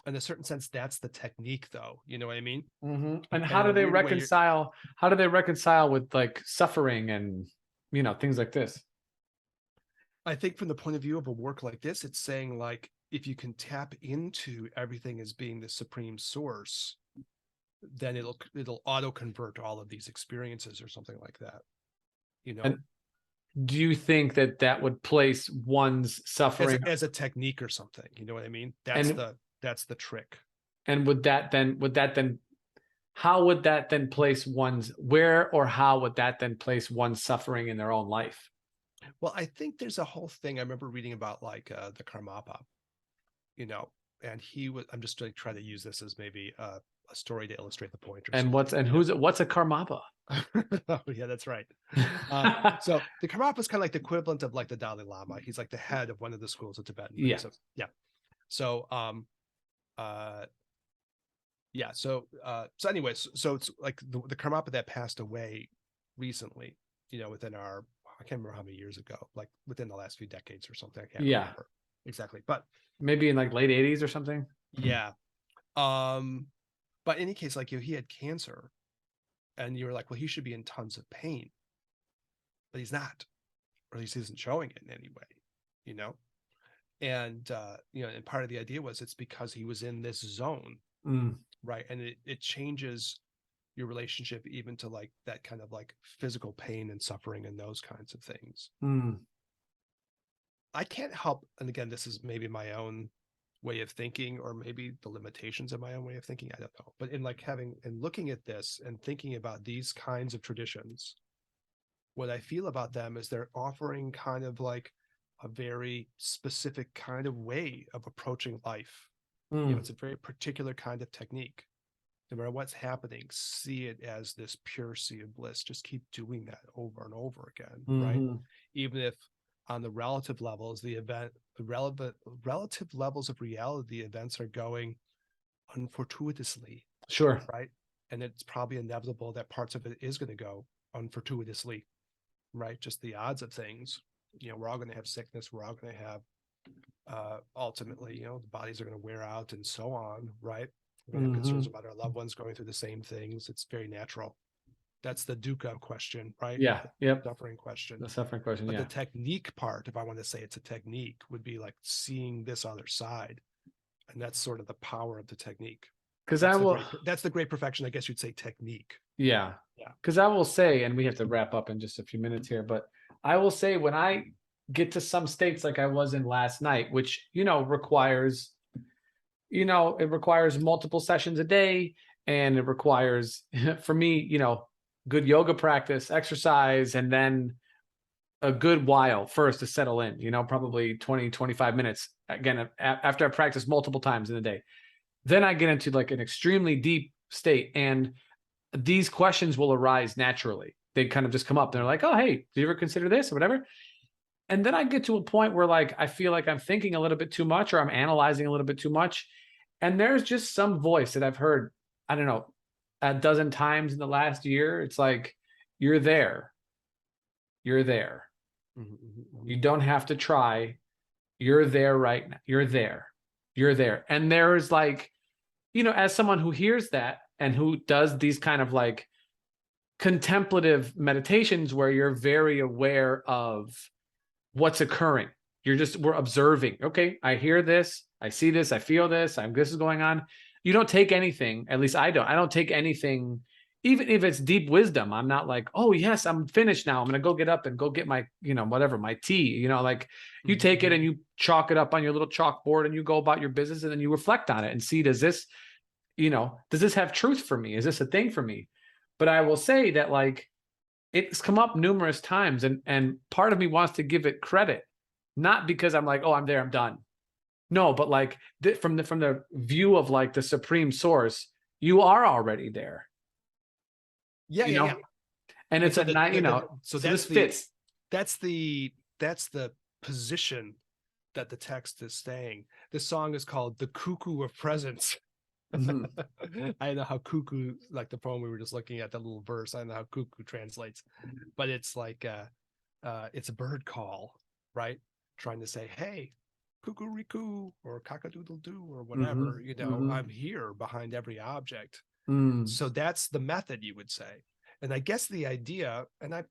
In a certain sense, that's the technique, though. You know what I mean? Mm-hmm. And And how in do a they weird way, reconcile? How do they reconcile with like suffering and things like this? I think from the point of view of a work like this, it's saying like, if you can tap into everything as being the supreme source, then it'll auto convert all of these experiences or something like that. And do you think that that would place one's as suffering as a technique or something. You know what I mean? and That's the trick. and would that then how would that then place one's where or how would that then place one's suffering in their own life? Well, I think there's a whole thing I remember reading about, like the Karmapa, you know, and I'm just like trying to use this as maybe a story to illustrate the point or And something. what's a karmapa? Oh, yeah, that's right. So the Karmapa is kind of like the equivalent of like the Dalai Lama. He's like the head of one of the schools of Tibetan Yeah. Buddhism. Yeah. So yeah, so anyways, so it's like the Karmapa that passed away recently, within I can't remember how many years ago, like within the last few decades or something. I can't Yeah. remember exactly, but Maybe in like late 80s or something. yeah. But in any case, like he had cancer, and you were like, well, he should be in tons of pain, but he's not, or at least he isn't showing it in any way, you know. And and part of the idea was it's because he was in this zone, Mm. right? And it changes your relationship even to like that kind of like physical pain and suffering and those kinds of things. Mm. I can't help, and again, this is maybe my own way of thinking, or maybe the limitations of my own way of thinking, I don't know. But in like having and looking at this and thinking about these kinds of traditions, what I feel about them is they're offering kind of like a very specific kind of way of approaching life. Mm. It's a very particular kind of technique. No matter what's happening, see it as this pure sea of bliss. Just keep doing that over and over again, right? Mm-hmm. Even if on the relative levels, the relative levels of reality, the events are going unfortuitously, Sure. right? And it's probably inevitable that parts of it is going to go unfortuitously, right? Just the odds of things. We're all going to have sickness. We're all going to have ultimately, the bodies are going to wear out and so on, right? We're going to have concerns about our loved ones going through the same things. It's very natural. That's the dukkha question, right? Yeah. Yep. Suffering question. The suffering question. But Yeah. the technique part, if I want to say it's a technique, would be like seeing this other side. And that's sort of the power of the technique. Because that's the great perfection, I guess you'd say, technique. Yeah. Yeah. Because I will say, and we have to wrap up in just a few minutes here, but I will say when I get to some states like I was in last night, which, requires, it requires multiple sessions a day, and it requires, for me, good yoga practice, exercise, and then a good while first to settle in, probably 20, 25 minutes. Again, after I practice multiple times in a day, then I get into like an extremely deep state, and these questions will arise naturally. They kind of just come up. They're like, oh, hey, do you ever consider this or whatever? And then I get to a point where like, I feel like I'm thinking a little bit too much, or I'm analyzing a little bit too much. And there's just some voice that I've heard, I don't know, a dozen times in the last year. It's like, you're there. You're there. Mm-hmm. You don't have to try. You're there right now. You're there. You're there. And there's like, as someone who hears that and who does these kind of like contemplative meditations where you're very aware of what's occurring. We're observing. Okay, I hear this, I see this, I feel this, this is going on. You don't take anything, at least I don't take anything, even if it's deep wisdom. I'm not like, oh yes, I'm finished now, I'm gonna go get up and go get my, whatever, my tea, like you take it and you chalk it up on your little chalkboard and you go about your business, and then you reflect on it and see, does this have truth for me? Is this a thing for me? But I will say that like it's come up numerous times, and part of me wants to give it credit, not because I'm like, oh, I'm there, I'm done. No, but like from the view of like the supreme source, you are already there, Yeah, you yeah, yeah. know? And And it's so a night, so so this fits. that's the position that the text is saying. This song is called "The Cuckoo of Presence." Mhm. I know how cuckoo, like the poem we were just looking at, that little verse. I don't know how cuckoo translates, but it's like it's a bird call, right? Trying to say, "Hey, cuckoo or cock-a-doodle doo or whatever, Mhm. Mhm. I'm here behind every object." Mm. So that's the method, you would say. And I guess the idea, and I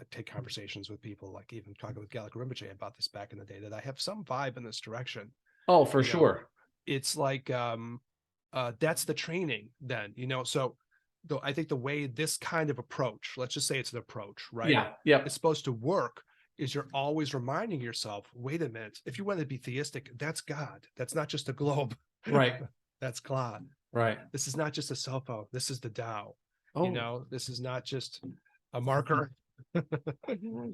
take conversations with people, like even talking with Gallic Rinpoche about this back in the day, that I have some vibe in this direction. Oh, for You know, sure. it's like that's the training then, so though I think the way this kind of approach, let's just say it's an approach, right? Yeah. Yep. It's supposed to work is you're always reminding yourself, wait a minute, if you want to be theistic, that's God. That's not just a globe. Right. That's God. Right. This is not just a cell phone. This is the Tao. Oh, This is not just a marker.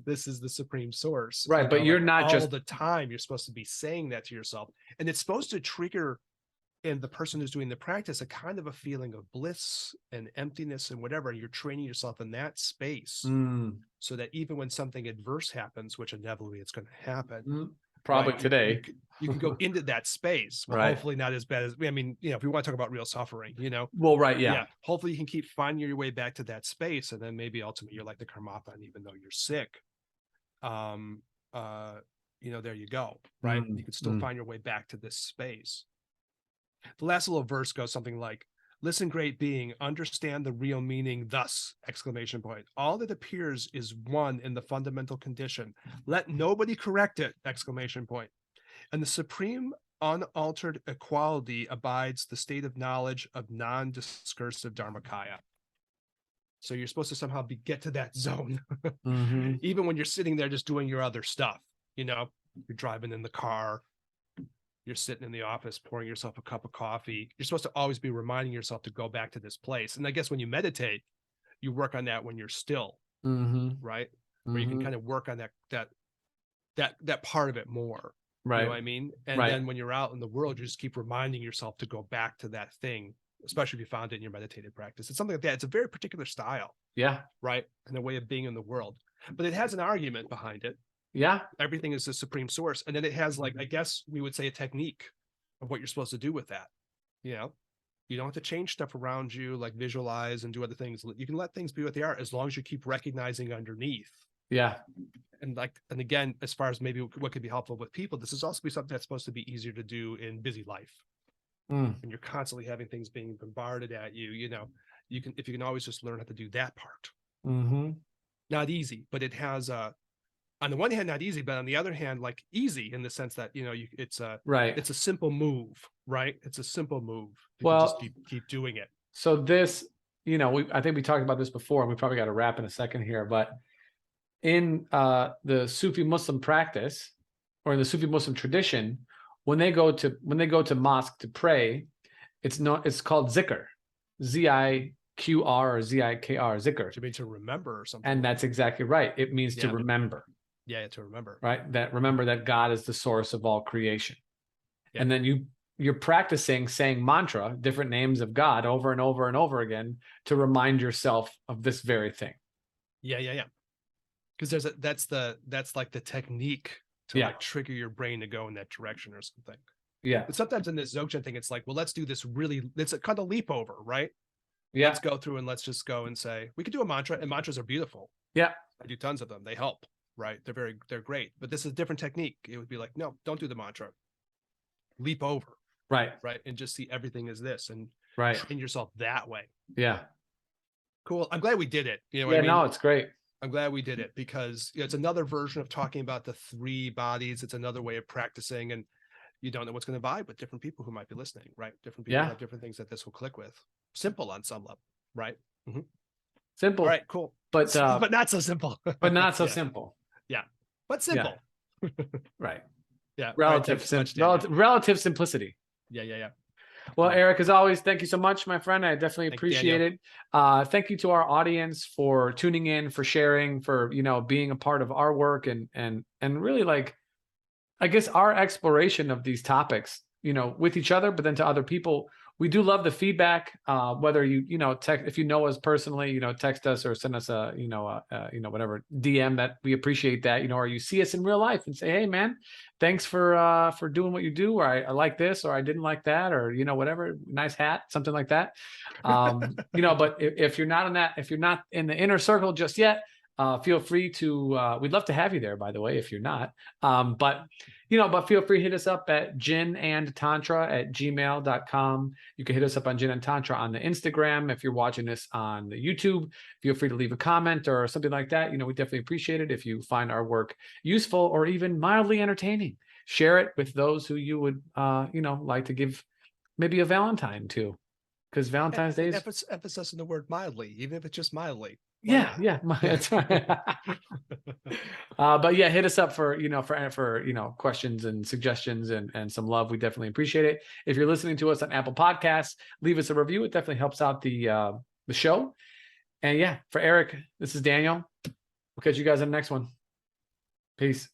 This is the supreme source. right. But you're Like not all just the time, you're supposed to be saying that to yourself. And it's supposed to trigger in the person who's doing the practice a kind of a feeling of bliss and emptiness and whatever. And you're training yourself in that space so that even when something adverse happens, which inevitably it's going to happen, probably right? today. You can go into that space. Well, Right. hopefully not as bad as, I mean, if we want to talk about real suffering, Well, right. Yeah. yeah, hopefully you can keep finding your way back to that space. And then maybe ultimately you're like the Karmapa, even though you're sick. There you go. Right. You can still find your way back to this space. The last little verse goes something like, listen, great being, understand the real meaning thus, exclamation point. All that appears is one in the fundamental condition. Let nobody correct it, exclamation point. And the supreme unaltered equality abides the state of knowledge of non-discursive Dharmakaya. So you're supposed to somehow get to that zone, even when you're sitting there just doing your other stuff. You're driving in the car, you're sitting in the office pouring yourself a cup of coffee. You're supposed to always be reminding yourself to go back to this place. And I guess when you meditate, you work on that when you're still, right? Where you can kind of work on that part of it more. Right. You know what I mean? And then when you're out in the world, you just keep reminding yourself to go back to that thing, especially if you found it in your meditative practice. It's something like that. It's a very particular style. Yeah. Right. And a way of being in the world. But it has an argument behind it. Yeah. Everything is the supreme source. And then it has, like, I guess we would say, a technique of what you're supposed to do with that. You don't have to change stuff around you, like visualize and do other things. You can let things be what they are as long as you keep recognizing underneath. Yeah. And again, as far as maybe what could be helpful with people, this is also be something that's supposed to be easier to do in busy life. And you're constantly having things being bombarded at you, if you can always just learn how to do that part. Not easy, but it has on the one hand not easy, but on the other hand, like, easy in the sense that it's a simple move, right? It's a simple move. You can just keep doing it. So this, I think we talked about this before, and we probably got to wrap in a second here, but in the Sufi Muslim practice, or in the Sufi Muslim tradition, when they go to mosque to pray, it's called zikr, ziqr or zikr, zikr. To mean to remember or something. And that's exactly right. It means to remember. Yeah, to remember. Right. Remember that God is the source of all creation. Yeah. And then you're practicing saying mantra, different names of God, over and over and over again to remind yourself of this very thing. Yeah. Because that's like the technique to like trigger your brain to go in that direction or something. Yeah. But sometimes in this Dzogchen thing, it's like, well, let's do this it's a kind of leap over, right? Yeah. Let's go through and let's just go and say, we could do a mantra, and mantras are beautiful. Yeah. I do tons of them. They help, right? They're great. But this is a different technique. It would be like, no, don't do the mantra. Leap over. Right. Right. And just see everything as this, and train yourself that way. Yeah. Cool. I'm glad we did it. You know what I mean? No, it's great. I'm glad we did it because it's another version of talking about the three bodies. It's another way of practicing, and you don't know what's going to vibe with different people who might be listening, right? Different people have different things that this will click with. Simple on some level, right? Simple. All right, cool. But not so simple. But not so simple. Yeah. But simple. Yeah. Right. Yeah. Relative simplicity. Yeah. Well, Eric, as always, thank you so much, my friend. I definitely appreciate it. Thank you to our audience for tuning in, for sharing, for being a part of our work, and really, like, I guess our exploration of these topics, with each other, but then to other people, we do love the feedback. Whether text, if you know us personally, text us or send us a, whatever DM, that we appreciate that, or you see us in real life and say, hey man, thanks for doing what you do, or I like this, or I didn't like that, or, whatever, nice hat, something like that. But if you're not in that, if you're not in the inner circle just yet, feel free to, we'd love to have you there, by the way, if you're not. But feel free to hit us up at ginandtantra@gmail.com. You can hit us up on Gin and Tantra on the Instagram. If you're watching this on the YouTube, feel free to leave a comment or something like that. We definitely appreciate it if you find our work useful or even mildly entertaining. Share it with those who you would, like to give maybe a Valentine to, because Valentine's Day is emphasis on the word mildly, even if it's just mildly. Yeah, that's right. But yeah, hit us up for questions and suggestions and some love. We definitely appreciate it. If you're listening to us on Apple Podcasts, leave us a review. It definitely helps out the show. And yeah, for Eric, this is Daniel. We'll catch you guys on the next one. Peace.